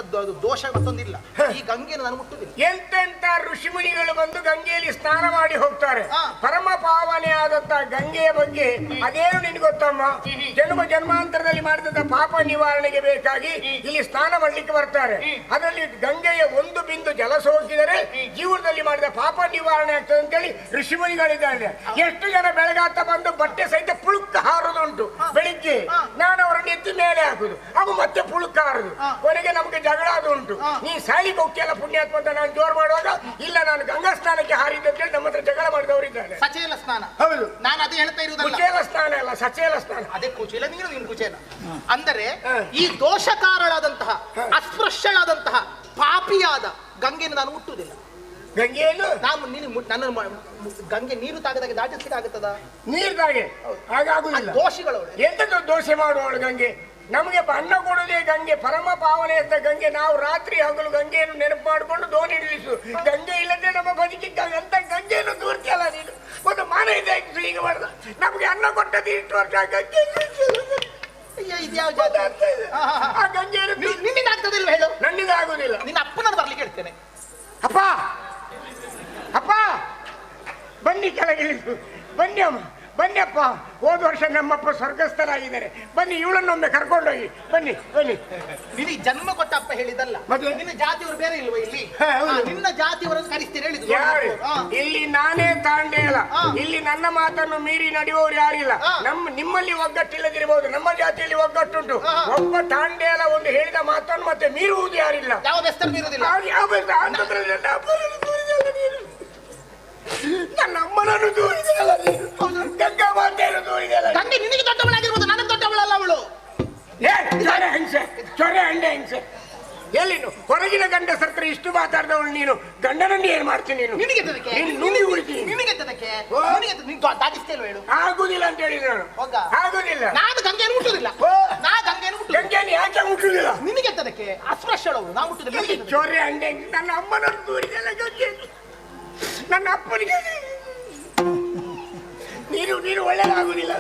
ದೋಷ ಮತ್ತೊಂದಿಲ್ಲ. ಈ ಗಂಗೆಯನ್ನು ನಾನು ಮುಟ್ಟುವುದಿಲ್ಲ. ಎಂತೆಂತ ಋಷಿಮುನಿಗಳು ಬಂದು ಗಂಗೆಯಲ್ಲಿ ಸ್ನಾನ ಮಾಡಿ ಹೋಗ್ತಾರೆ. ಪರಮ ಪಾವನೆ ಆದಂತ ಗಂಗೆಯ ಬಗ್ಗೆ ಅದೇನು ನಿನ್ಗೆ ಗೊತ್ತಮ್ಮ? ಜನ್ಮ ಜನ್ಮಾಂತರದಲ್ಲಿ ಮಾಡಿದಂತ ಪಾಪ ನಿವಾರಣೆಗೆ ಬೇಕಾಗಿ ಇಲ್ಲಿ ಸ್ನಾನ ಮಾಡ್ಲಿಕ್ಕೆ ಬರ್ತಾರೆ. ಅದರಲ್ಲಿ ಗಂಗೆಯ ಒಂದು ಬಿಂದು ಜಲ ಸೋಕಿದರೆ ಜೀವನದಲ್ಲಿ ಮಾಡಿದ ಪಾಪ ನಿವಾರಣೆ ಆಗ್ತದೆ ಅಂತೇಳಿ ಋಷಿಮುನಿಗಳಿದ್ದಾರೆ. ಎಷ್ಟು ಜನ ಬೆಳಗಾತ ಬಂದು ಬಟ್ಟೆ ಸಹಿತ ಪುಳುಕ್ಕ ಹಾರೋದುಂಟು. ಬೆಳಿಗ್ಗೆ ನಾನು ಅವರನ್ನು ಎತ್ತಿ ಮೇಲೆ ಹಾಕುದು, ಅವು ಮತ್ತೆ ಪುಳುಕ್ಕ ಹಾರುದು. ಕೊನೆಗೆ ನಮಗೆ ಜಗಳ ಅದು ಉಂಟು. ನೀ ಸಾಲಿ ಹೋಗ್ತಿಯಲ್ಲ ಪುಣ್ಯಾತ್ಮ ಅಂತ ನಾನು ಜೋರ್ ಮಾಡುವಾಗ, ಇಲ್ಲ ನಾನು ಗಂಗಾ ಸ್ನಾನಕ್ಕೆ ಹಾರಿದ್ದೆ ಅಂತ ಹೇಳಿ ನಮ್ಮ ಹತ್ರ ಜಗಳ ಮಾಡಿದವರಿದ್ದಾರೆ. ಸಚೇಲ ಸ್ನಾನ. ಹೌದು, ನಾನು ಅದೇ ಹೇಳ್ತಾ ಇರುವುದಲ್ಲ. ಕುಚೇಲ ಸ್ನಾನ ಅಲ್ಲ, ಸಚೇಲ ಸ್ನಾನ. ಅದೇ ಕುಚೇಲ, ನೀನು ಕುಚೇಲ. ಅಂದರೆ ಈ ದೋಷಕಾರಳಾದಂತಹ ಅಸ್ಪೃಶ್ಯಳಾದಂತಹ ಪಾಪಿಯಾದ ಗಂಗೆಯನ್ನು ನಾನು ಮುಟ್ಟುವುದಿಲ್ಲ. ಗಂಗೆಯನ್ನು ನಾನು ನನ್ನ ಗಂಗೆ ನೀರು ತಾಗದಾಗೆ ದಾಟಿಸ್ಲಿಕ್ಕೆ ಆಗುತ್ತದ? ನೀರು ತಾಗೆ ಹಾಗಾಗುದಿಲ್ಲ. ದೋಷಿಗಳು ಎಂತ ದೋಷೆ ಮಾಡುವವಳು ಗಂಗೆ? ನಮಗೆ ಬಣ್ಣ ಕೊಡುವುದೇ ಗಂಗೆ, ಪರಮ ಪಾವನೆ ಅಂತ ಗಂಗೆ. ನಾವು ರಾತ್ರಿ ಹಗಲು ಗಂಗೆಯನ್ನು ನೆನಪು ಮಾಡಿಕೊಂಡು ದೋಣಿ ನಿಲ್ಲಿಸು. ಗಂಗೆ ಇಲ್ಲದೆ ನಮ್ಮ ಬದುಕಿದ್ದ ಅಂತ ಗಂಗೆಯನ್ನು ದೂರ್ತಿಯಲ್ಲ ನೀನು. ಒಂದು ಮಾನ ಇದೆ ಈಗ ಮಾಡ್ದ. ನಮ್ಗೆ ಅನ್ನ ಕೊಟ್ಟದ್ದು ಇಷ್ಟು ವರ್ಷ ಗಂಗೆ. ಆ ಗಂಗೆಯನ್ನು ನಿನ್ನಿಂದ ಆಗ್ತದಿಲ್ವ ಹೇಳು? ನನ್ನಿಂದ ಆಗುದಿಲ್ಲ. ನಿನ್ನ ಅಪ್ಪನನ್ನು ಬರ್ಲಿಕ್ಕೆ ಹೇಳ್ತೇನೆ. ಅಪ್ಪ ಅಪ್ಪ ಬನ್ನಿ, ಕೆಳಗೆ ಇಳಿದು ಬನ್ನಿ ಅಮ್ಮ, ಬನ್ನಿ ಅಪ್ಪ. ಹೋದ ವರ್ಷ ನಮ್ಮಪ್ಪ ಸ್ವರ್ಗಸ್ಥರಾಗಿದ್ದಾರೆ. ಬನ್ನಿ, ಇವಳನ್ನೊಮ್ಮೆ ಕರ್ಕೊಂಡೋಗಿ ಬನ್ನಿ ಬನ್ನಿ. ನಿನಗೆ ಜನ್ಮ ಕೊಟ್ಟ ಅಪ್ಪ ಹೇಳಿದಲ್ಲ, ನಿನ್ನ ಜಾತಿಯವರು ಬೇರೆ ಇಲ್ವ ಇಲ್ಲಿ? ನಿನ್ನ ಜಾತಿಯವರನ್ನು ಕರಿಸ್ತೀರಿ ಹೇಳಿದ್ರು. ಇಲ್ಲಿ ನಾನೇ ತಾಂಡೇಲ, ಇಲ್ಲಿ ನನ್ನ ಮಾತನ್ನು ಮೀರಿ ನಡೆಯುವವರು ಯಾರಿಲ್ಲ. ನಿಮ್ಮಲ್ಲಿ ಒಗ್ಗಟ್ಟಿಲ್ಲದಿರಬಹುದು, ನಮ್ಮ ಜಾತಿಯಲ್ಲಿ ಒಗ್ಗಟ್ಟುಂಟು. ಒಬ್ಬ ತಾಂಡೇಲ ಒಂದು ಹೇಳಿದ ಮಾತನ್ನು ಮತ್ತೆ ಮೀರುವುದು ಯಾರಿಲ್ಲ. ಯಾವ ಬೆಸ್ತರು ಮೀರುವುದಿಲ್ಲ. ನನ್ನ ಅಮ್ಮನನ್ನು ದೂರಿದಲ್ಲ, ಗಂಗಾ ಮಾತೆಯನ್ನು ದೂರಿದಲ್ಲ. ಗಂಗೆ ನಿನಗೆ ದೊಡ್ಡವಳಾಗಿರ್ಬೋದು, ನನಗೆ ದೊಡ್ಡವಳಲ್ಲ ಅವಳು. ಚೊರೆ ಹಿಂಸೆ, ಚೊರೆ ಅಂಡೆ ಹಿಂಸೆ. ಎಲ್ಲಿನು ಹೊರಗಿನ ಗಂಡಸತ್ರ ಇಷ್ಟು ಮಾತಾಡಿದವಳು ನೀನು, ಗಂಡನನ್ನು ಏನ್ ಮಾಡ್ತೀನಿ ನೀನು? ನಿನಗೆ ಆಗುದಿಲ್ಲ ಅಂತ ಹೇಳಿ ನಾನು. ಆಗುದಿಲ್ಲ, ನಾನು ಗಂಗೆಯನ್ನು ಮುಟ್ಟುದಿಲ್ಲ. ಗಂಗೆಯನ್ನು ಯಾಕೆ ಮುಟ್ಟುದಿಲ್ಲ? ನಿನಗೆ ತದಕ್ಕೆ ಅಸ್ಪೃಶ್ಯಳವಳು, ನಾ ಮುಟ್ಟುದಿಲ್ಲ. ಚೊರೆ ಅಂಡೆ, ನನ್ನ ಅಮ್ಮನನ್ನು ದೂರಿದಲ್ಲ ಗಂಗೆ. ನನ್ನ ಅಪ್ಪನಿಗೆ ನೀನು ಒಳ್ಳೆಯದಾಗುದಿಲ್ಲ,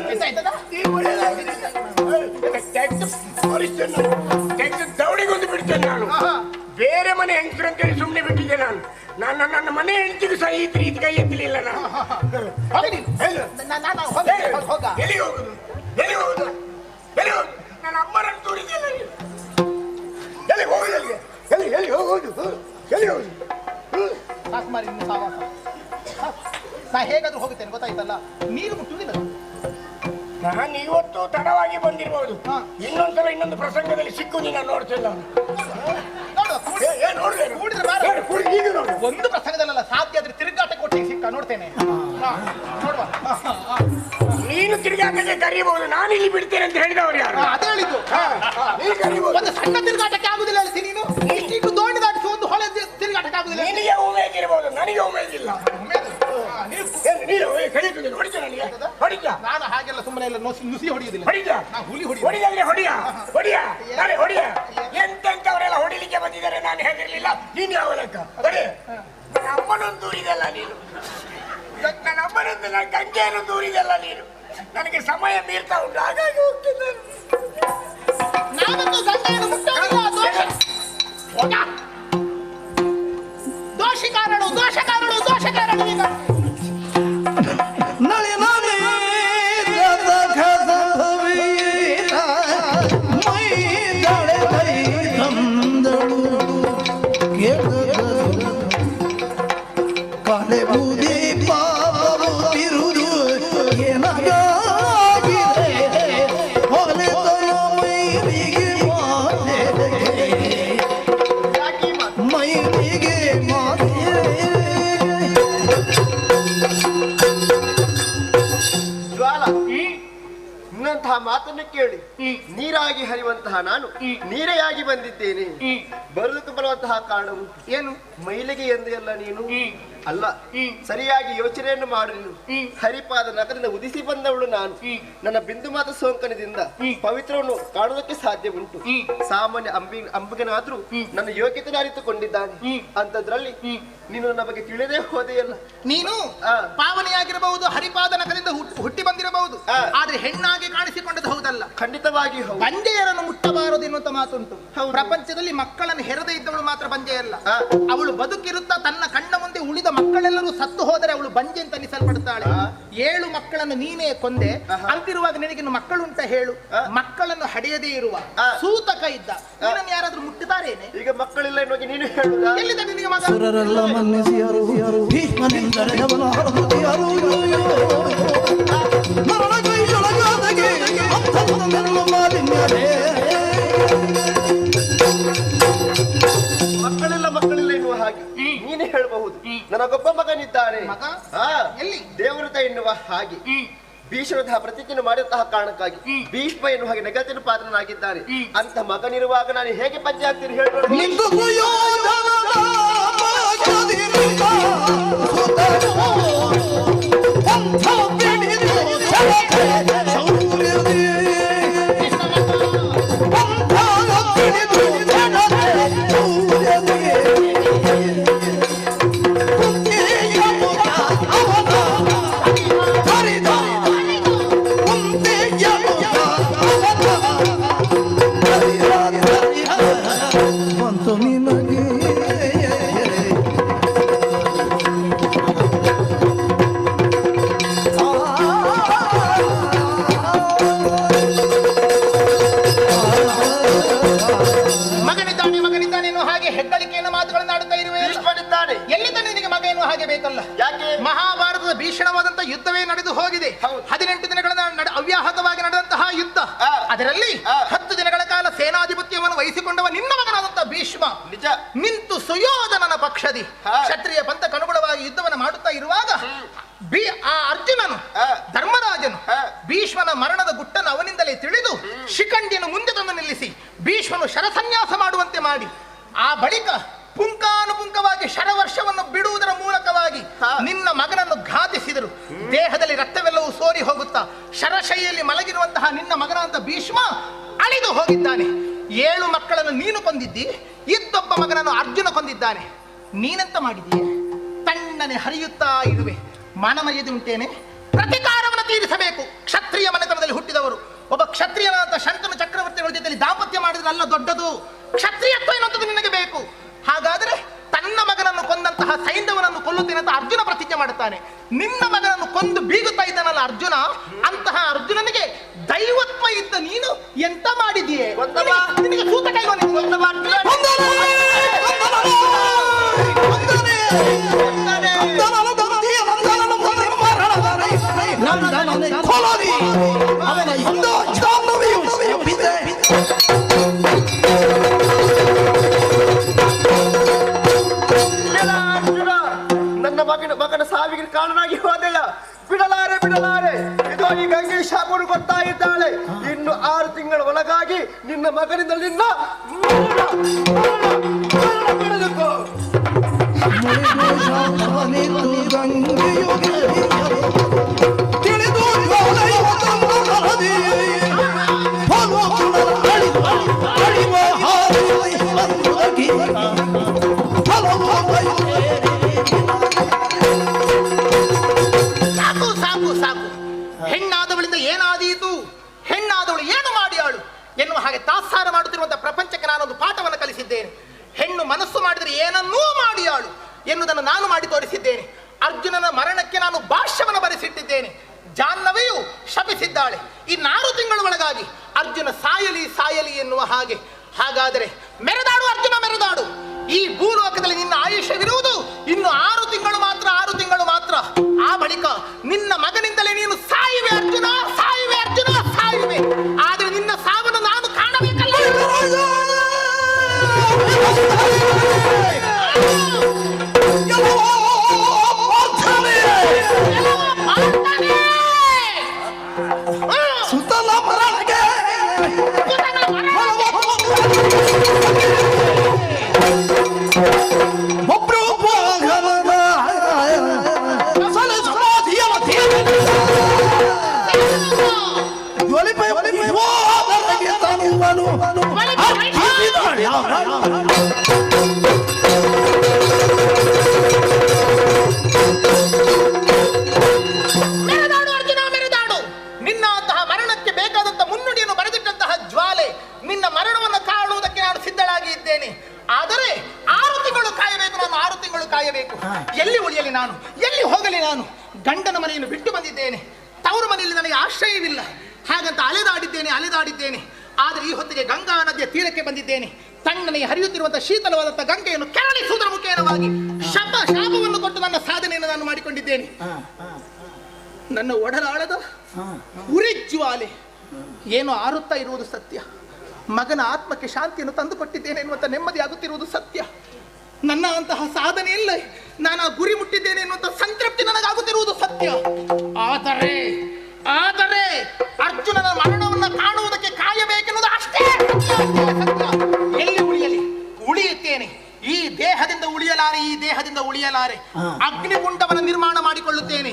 ನೀನು ಒಳ್ಳೆಯದಾಗುದಿಲ್ಲ. ದೌಡಿಗೊಂದು ಬಿಡ್ತೇನೆ ನಾನು. ಬೇರೆ ಮನೆ ಹೆಂಗಸರು ಅಂತೇಳಿ ಸುಮ್ಮನೆ ಬಿಟ್ಟಿದ್ದೆ ನಾನು. ನನ್ನ ಮನೆ ಹೆಂಡತಿಗೂ ಸಹ ಈ ರೀತಿ ಕೈ ಎತ್ತಲಿಲ್ಲ ನಾನು. ಎಲ್ಲಿ ಹೋಗುದು, ಎಲ್ಲಿ ಹೋಗುದು, ಎಲ್ಲಿ ಹೋಗುದು? ನನ್ನ ಅಮ್ಮನನ್ನು ತೋರಿದೆಯಲ್ಲ, ಎಲ್ಲಿ ಹೋಗುದು, ಎಲ್ಲಿ ಎಲ್ಲಿ ಹೋಗುದು, ಎಲ್ಲಿ ಹೋಗುದು? ನಾ ಹೇಗಾದ್ರೂ ಹೋಗುತ್ತೇನೆ ಗೊತ್ತಾಯ್ತಲ್ಲ. ನೀರು ಮುಟ್ಟುವುದಿಲ್ಲ. ನಾನು ಇವತ್ತು ತಡವಾಗಿ ಬಂದಿರಬಹುದು. ಇನ್ನೊಂದ್ಸಲ ಇನ್ನೊಂದು ಪ್ರಸಂಗದಲ್ಲಿ ಸಿಕ್ಕುದು ನಾನು ನೋಡ್ತಿಲ್ಲ. ಒಂದು ಪ್ರಸಂಗದಲ್ಲ, ಸಾಧ್ಯ ಆದ್ರೆ ತಿರುಗಾಟ ಕೊಟ್ಟಿಗೆ ಸಿಕ್ಕ ನೋಡ್ತೇನೆ. ನೋಡುವ, ನೀನು ತಿರುಗಾಟಕ್ಕೆ ಕರೀಬಹುದು, ನಾನು ಇಲ್ಲಿ ಬಿಡ್ತೇನೆ ಅಂತ ಹೇಳಿದವರು ಯಾರು? ಅದೇ ಹೇಳಿದ್ದು. ಒಂದು ಸಣ್ಣ ತಿರುಗಾಟಕ್ಕೆ ಆಗುದಿಲ್ಲ ಅಲ್ಸಿ ನೀನು. ಇಷ್ಟು ದೋಣಿ ದಾಟಿಸಿ ಒಂದು ಹೊಳೆ ತಿರುಗಾಟಕ್ಕೆ ಆಗುದಿಲ್ಲ. ನಿನಗೆ ಉಮೇದ್ ಇರಬಹುದು, ನನಗೆ ಉಮೇದ್ ಇಲ್ಲ. ನಾನು ಹಾಗೆಲ್ಲ ಸುಮ್ಮನೆ ಎಲ್ಲ ನುಸಿ ಹೊಡೆಯುದಿಲ್ಲ. ಹುಲಿ ಹೊಡಿಯ ಎಂತೆಂತವರೆಲ್ಲ ಹೊಡಿಲಿಕ್ಕೆ ಬಂದಿದ್ದಾರೆ. ನಾನು ಹೇಗಿರ್ಲಿಲ್ಲ, ನೀನು ಯಾವ ಲೆಕ್ಕ? ನನ್ನ ಅಮ್ಮನೊಂದು ದೂರಿದಲ್ಲ ನೀನು, ನನ್ನ ಅಮ್ಮನೊಂದು ನನ್ನ ಗಂಗೆಯನ್ನು ದೂರಿದಲ್ಲ ನೀನು. ನನಗೆ ಸಮಯ ಮೀರ್ತಾ ಉಂಟು, ಹಾಗಾಗಿ ಹೋಗ್ತೇನೆ. ದೋಷಕಾರಣ ದೋಷಕಾರಣ ದೋಷಕಾರಣ ಮಾತನ್ನು ಕೇಳಿ ನೀರಾಗಿ ಹರಿಯುವಂತಹ ನಾನು ನೀರೆಯಾಗಿ ಬಂದಿದ್ದೇನೆ. ಬರುವುದಕ್ಕೆ ಬರುವಂತಹ ಕಾರಣವು ಏನು? ಮೈಲಿಗೆ ಎಂದು ಎಲ್ಲ ನೀನು ಅಲ್ಲ, ಸರಿಯಾಗಿ ಯೋಚನೆಯನ್ನು ಮಾಡು. ನೀನು ಹರಿಪಾದ ನಗರದಿಂದ ಉದಿಸಿ ಬಂದವಳು ನಾನು. ನನ್ನ ಬಿಂದು ಮಾತ ಸೋಂಕನದಿಂದ ಪವಿತ್ರವನ್ನು ಕಾಣುವುದಕ್ಕೆ ಸಾಧ್ಯ ಉಂಟು. ಸಾಮಾನ್ಯ ಅಂಬಿಗನಾದ್ರೂ ನನ್ನ ಯೋಗ್ಯತೆ ಅರಿತುಕೊಂಡಿದ್ದಾನೆ. ಅಂತದ್ರಲ್ಲಿ ನೀನು ನಮಗೆ ತಿಳಿದೇ ಹೋದೆಯಲ್ಲ. ನೀನು ಪಾವನೆಯಾಗಿರಬಹುದು, ಹರಿಪಾದ ನಗರದಿಂದ ಹುಟ್ಟಿ ಬಂದಿರಬಹುದು, ಆದ್ರೆ ಹೆಣ್ಣಾಗಿ ಕಾಣಿಸಿಕೊಂಡದ್ದು ಹೌದಲ್ಲ. ಖಂಡಿತವಾಗಿ ಬಂಜೆಯರನ್ನು ಮುಟ್ಟಬಾರದು ಎನ್ನುವಂತ ಮಾತುಂಟು. ಪ್ರಪಂಚದಲ್ಲಿ ಮಕ್ಕಳನ್ನು ಹೆರದೇ ಇದ್ದವಳು ಮಾತ್ರ ಬಂಜೆಯಲ್ಲ. ಅವಳು ಬದುಕಿರುತ್ತಾ ತನ್ನ ಕಣ್ಣ ಮುಂದೆ ಉಳಿದ ಮಕ್ಕಳೆಲ್ಲರೂ ಸತ್ತು ಹೋದರೆ ಅವಳು ಬಂಜೆ ಅಂತ ಅನಿಸಲ್ಪಡುತ್ತಾಳೆ. 7 ಮಕ್ಕಳನ್ನು ನೀನೇ ಕೊಂದೆ ಅಂತಿರುವಾಗ ನಿನಗಿನ್ನು ಮಕ್ಕಳುಂಟ ಹೇಳು? ಮಕ್ಕಳನ್ನು ಹಡೆಯದೇ ಇರುವ ಸೂತಕ ಇದ್ದ ನಿನ್ನನ್ನು ಯಾರಾದ್ರೂ ಮುಟ್ಟಿದಾರೇನೆ? ಈಗ ಮಕ್ಕಳಿಲ್ಲ ಎನ್ನುವಾಗ ನೀನು ಹೇಳುವುದಾ? ಎಲ್ಲಿದ್ದ ನಿನಗೆ ಮಗ? ಮಕ್ಕಳಿಲ್ಲ ಎನ್ನುವ ಹಾಗೆ ನೀನೇ ಹೇಳಬಹುದು. ನನಗೊಬ್ಬ ಮಗನಿದ್ದಾನೆ, ಎಲ್ಲಿ ದೇವರತ ಎನ್ನುವ ಹಾಗೆ. ಭೀಷ್ಮರಂತಹ ಪ್ರತಿಜ್ಞೆಯನ್ನು ಮಾಡಿದಂತಹ ಕಾರಣಕ್ಕಾಗಿ ಭೀಷ್ಮ ಎನ್ನುವ ಹಾಗೆ ನಗತಿನ ಪಾತ್ರನಾಗಿದ್ದಾನೆ. ಅಂತ ಮಗನಿರುವಾಗ ನಾನು ಹೇಗೆ ಪಂಚೆ ಆಗ್ತೀನಿ ಹೇಳಬಹುದು? ಹಾಗೆ ಹೆಗ್ಗಳಿಕೆಯನ್ನು ಮಾತುಗಳನ್ನು ಆಡುತ್ತಾ ಇರುವೆ. ಭೀಷ್ಮನಿದ್ದಾನೆ. ಎಲ್ಲಿಂದ ನಿನಗೆ ಮಗ ಎನ್ನುವ ಹಾಗೆ ಬೇಕಲ್ಲ? ಯಾಕೆ? ಮಹಾಭಾರತದ ಭೀಷಣವಾದಂತಹ ಯುದ್ಧವೇ ನಡೆದು ಹೋಗಿದೆ. 18 ದಿನಗಳ ಅವ್ಯಾಹತವಾಗಿ ನಡೆದಂತಹ ಯುದ್ಧ. ಅದರಲ್ಲಿ 10 ದಿನಗಳ ಕಾಲ ಸೇನಾಧಿಪತ್ಯವನ್ನು ವಹಿಸಿಕೊಂಡವ ನಿನ್ನ ಮಗನಾದಂತಹ ಭೀಷ್ಮ ನಿಜ ನಿಂತು ಸುಯೋಧನನ ಪಕ್ಷದಿ ಕ್ಷತ್ರಿಯ ಪಂಥಕ್ಕನುಗುಣವಾಗಿ ಯುದ್ಧವನ್ನು ಮಾಡುತ್ತಾ ಇರುವಾಗ ಆ ಅರ್ಜುನನು ಧರ್ಮರಾಜನು ಭೀಷ್ಮನ ಮರಣದ ಗುಟ್ಟನ್ನು ಅವನಿಂದಲೇ ತಿಳಿದು ಶಿಖಂಡಿಯನ್ನು ಮುಂದೆ ತಂದು ನಿಲ್ಲಿಸಿ ಭೀಷ್ಮನು ಶರಸನ್ಯಾಸ ಮಾಡುವಂತೆ ಮಾಡಿ ಆ ಬಳಿಕ ಪುಂಖಾನುಪುಂಖವಾಗಿ ಶರವರ್ಷವನ್ನು ಬಿಡುವುದರ ಮೂಲಕವಾಗಿ ನಿನ್ನ ಮಗನನ್ನು ಘಾತಿಸಿದರು. ದೇಹದಲ್ಲಿ ರಕ್ತವೆಲ್ಲವೂ ಸೋರಿ ಹೋಗುತ್ತಾ ಶರಶೈಯಲ್ಲಿ ಮಲಗಿರುವಂತಹ ನಿನ್ನ ಮಗನಾದ ಭೀಷ್ಮ ಅಳಿದು ಹೋಗಿದ್ದಾನೆ. 7 ಮಕ್ಕಳನ್ನು ನೀನು ಕೊಂದಿದ್ದಿ, ಇದ್ದೊಬ್ಬ ಮಗನನ್ನು ಅರ್ಜುನ ಕೊಂದಿದ್ದಾನೆ. ನೀನೆಂತ ಮಾಡಿದೀಯ? ತಣ್ಣನೆ ಹರಿಯುತ್ತಾ ಇರುವೆ. ಮಾನಮರ್ಯಾದೆ ಉಂಟೇನೆ? ಪ್ರತಿಕಾರವನ್ನು ತೀರಿಸಬೇಕು. ಕ್ಷತ್ರಿಯ ಮನೆತನದಲ್ಲಿ ಹುಟ್ಟಿದವರು ಒಬ್ಬ ಕ್ಷತ್ರಿಯನಾದ ಶಂತನು ಚಕ್ರವರ್ತಿಗಳ ಜೊತೆಯಲ್ಲಿ ದಾಂಪತ್ಯ ಮಾಡಿದ್ರಲ್ಲ ದೊಡ್ಡದು. ಕ್ಷತ್ರಿಯತ್ವ ಎನ್ನುವಂಥದ್ದು ನಿನಗೆ ಬೇಕು. ಹಾಗಾದರೆ ತನ್ನ ಮಗನನ್ನು ಕೊಂದಂತಹ ಸೈಂಧವನನ್ನು ಕೊಲ್ಲುತ್ತೇನೆ ಅಂತ ಅರ್ಜುನ ಪ್ರತಿಜ್ಞೆ ಮಾಡುತ್ತಾನೆ. ನಿನ್ನ ಮಗನನ್ನು ಕೊಂದು ಬೀಗುತ್ತಾ ಇದ್ದಾನಲ್ಲ ಅರ್ಜುನ, ಅಂತಹ ಅರ್ಜುನನಿಗೆ ದೈವತ್ವ ಇದ್ದ ನೀನು ಎಂತ ಮಾಡಿದೀಯೇ? ನಿನಗೆ ಸೂತ ಕೈಗೋ ಮಗನ ಸಾವಿಗೆ ಕಾರಣನಾಗಿ ಹೋದೆಯ. ಬಿಡಲಾರೆ ಬಿಡಲಾರೆ, ಇದು ಈ ಗಂಗೆ ಶಾಪವನ್ನು ಕೊಡ್ತಾ ಇದ್ದಾಳೆ. ಇನ್ನು 6 ತಿಂಗಳ ಒಳಗಾಗಿ ನಿನ್ನ ಮಗನಿಂದ ನಿನ್ನ ಹೆಣ್ಣಾದವಳಿಂದ ಏನಾದೀತು, ಹೆಣ್ಣಾದವಳು ಏನು ಮಾಡಿಯಾಳು ಎನ್ನುವ ಹಾಗೆ ತಾತ್ಸಾರ ಮಾಡುತ್ತಿರುವಂತಹ ಪ್ರಪಂಚಕ್ಕೆ ನಾನೊಂದು ಪಾಠವನ್ನು ಕಲಿಸಿದ್ದೇನೆ. ಹೆಣ್ಣು ಮನಸ್ಸು ಮಾಡಿದರೆ ಏನನ್ನೂ ಮಾಡಿಯಾಳು ಎನ್ನುವುದನ್ನು ನಾನು ಮಾಡಿ ತೋರಿಸಿದ್ದೇನೆ. ಅರ್ಜುನನ ಮರಣಕ್ಕೆ ನಾನು ಭಾಷ್ಯವನ್ನು ಬರೆಸಿಟ್ಟಿದ್ದೇನೆ. ಜಾಹ್ನವಿಯು ಶಪಿಸಿದ್ದಾಳೆ, ಇನ್ನು 6 ತಿಂಗಳ ಒಳಗಾಗಿ ಅರ್ಜುನ ಸಾಯಲಿ ಸಾಯಲಿ ಎನ್ನುವ ಹಾಗೆ. ಹಾಗಾದರೆ ಮೆರೆದಾಡು ಅರ್ಜುನ, ಮೆರೆದಾಡು. ಈ ಭೂಲೋಕದಲ್ಲಿ ನಿನ್ನ ಆಯುಷ್ಯವಿರುವುದು ಇನ್ನು 6 ತಿಂಗಳು ಮಾತ್ರ, 6 ತಿಂಗಳು ಮಾತ್ರ. ಆ ಬಳಿಕ ನಿನ್ನ ಮಗನಿಂದಲೇ ನೀನು ಸಾಯುವೆ ಅರ್ಜುನ, ಸಾಯುವೆ ಅರ್ಜುನ, ಸಾಯುವೆ. ಆದರೆ ನಿನ್ನ ಸಾವನ್ನು ನಾನು ಕಾಣಬೇಕಲ್ಲ. ಮೆರೆದಾಡು ಅರ್ಜುನ, ಮೆರೆದಾಡು. ನಿನ್ನಂತಹ ಮರಣಕ್ಕೆ ಬೇಕಾದಂತಹ ಮುನ್ನುಡಿಯನ್ನು ಬರೆದಿಟ್ಟಂತಹ ಜ್ವಾಲೆ ನಿನ್ನ ಮರಣವನ್ನು ಕಾಣುವುದಕ್ಕೆ ನಾನು ಸಿದ್ಧಳಾಗಿ ಇದ್ದೇನೆ. ಆದರೆ 6 ತಿಂಗಳು ಕಾಯಬೇಕು, ನಾನು 6 ತಿಂಗಳು ಕಾಯಬೇಕು. ಎಲ್ಲಿ ಉಳಿಯಲಿ ನಾನು, ಎಲ್ಲಿ ಹೋಗಲಿ ನಾನು? ಗಂಡನ ಮನೆಯನ್ನು ಬಿಟ್ಟು ಬಂದಿದ್ದೇನೆ, ತವರು ಮನೆಯಲ್ಲಿ ನನಗೆ ಆಶ್ರಯವಿಲ್ಲ. ಹಾಗಂತ ಅಲೆದಾಡಿದ್ದೇನೆ. ಆದರೆ ಈ ಹೊತ್ತಿಗೆ ಗಂಗಾ ನದಿಯ ತೀರಕ್ಕೆ ಬಂದಿದ್ದೇನೆ. ತಣ್ಣನೆ ಹರಿಯುತ್ತಿರುವಂತಹ ಶೀತಲವಾದಂತಹ ಗಂಗೆಯನ್ನು ಕೆರಳಿಸುವುದರ ಮುಖೇನವಾಗಿ ಶಾಪವನ್ನು ಕೊಟ್ಟು ನನ್ನ ಸಾಧನೆಯನ್ನು ನಾನು ಮಾಡಿಕೊಂಡಿದ್ದೇನೆ. ನನ್ನ ಒಡಲಾಳದ ಉರಿಜ್ವಾಲೆ ಏನು ಆರುತ್ತಾ ಇರುವುದು ಸತ್ಯ. ಮಗನ ಆತ್ಮಕ್ಕೆ ಶಾಂತಿಯನ್ನು ತಂದುಕೊಟ್ಟಿದ್ದೇನೆ ಎನ್ನುವಂತ ನೆಮ್ಮದಿ ಆಗುತ್ತಿರುವುದು ಸತ್ಯ. ನನ್ನ ಅಂತಹ ಸಾಧನೆಯಲ್ಲ ನಾನು ಆ ಗುರಿ ಮುಟ್ಟಿದ್ದೇನೆ ಎನ್ನುವಂತ ಸಂತೃಪ್ತಿ ನನಗಾಗುತ್ತಿರುವುದು ಸತ್ಯ. ಆದರೆ ಅರ್ಜುನನ ಮರಣವನ್ನು ಕಾಣುವುದಕ್ಕೆ ಕಾಯಬೇಕೆನ್ನುವುದು ಅಷ್ಟೇ ಸತ್ಯ. ಎಲ್ಲಿ ಉಳಿಯುತ್ತೇನೆ? ಈ ದೇಹದಿಂದ ಉಳಿಯಲಾರೆ. ಅಗ್ನಿಗುಂಡವನ್ನು ನಿರ್ಮಾಣ ಮಾಡಿಕೊಳ್ಳುತ್ತೇನೆ,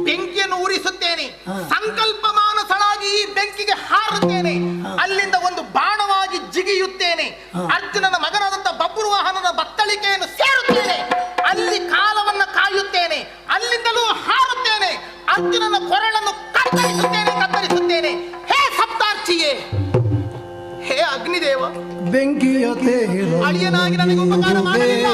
ಬೆಂಕಿಯನ್ನು ಉರಿಸುತ್ತೇನೆ, ಸಂಕಲ್ಪ ಮಾನಸಳಾಗಿ ಈ ಬೆಂಕಿಗೆ ಹಾರುತ್ತೇನೆ, ಅಲ್ಲಿಂದ ಒಂದು ಬಾಣವಾಗಿ ಜಿಗಿಯುತ್ತೇನೆ, ಅರ್ಜುನನ ಮಗನಾದಂತಹ ಬಬ್ರುವಾಹನನ ಬತ್ತಳಿಕೆಯನ್ನು ಸೇರುತ್ತೇನೆ, ಅಲ್ಲಿ ಕಾಲವನ್ನು ಕಾಯುತ್ತೇನೆ, ಅಲ್ಲಿಂದಲೂ ಹಾರುತ್ತೇನೆ, ಅರ್ಜುನನ ಕೊರಳನ್ನು ಕತ್ತರಿಸುತ್ತೇನೆ. ಹೇ ಸಪ್ತಾರ್ಚಿಯೇ, ಹೇ ಅಗ್ನಿದೇವ, ಬೆಂಕಿಯ ಅಳಿಯನಾಗಿ ನನಗೆ ಉಪಕಾರ ಮಾಡಲಿಲ್ಲ.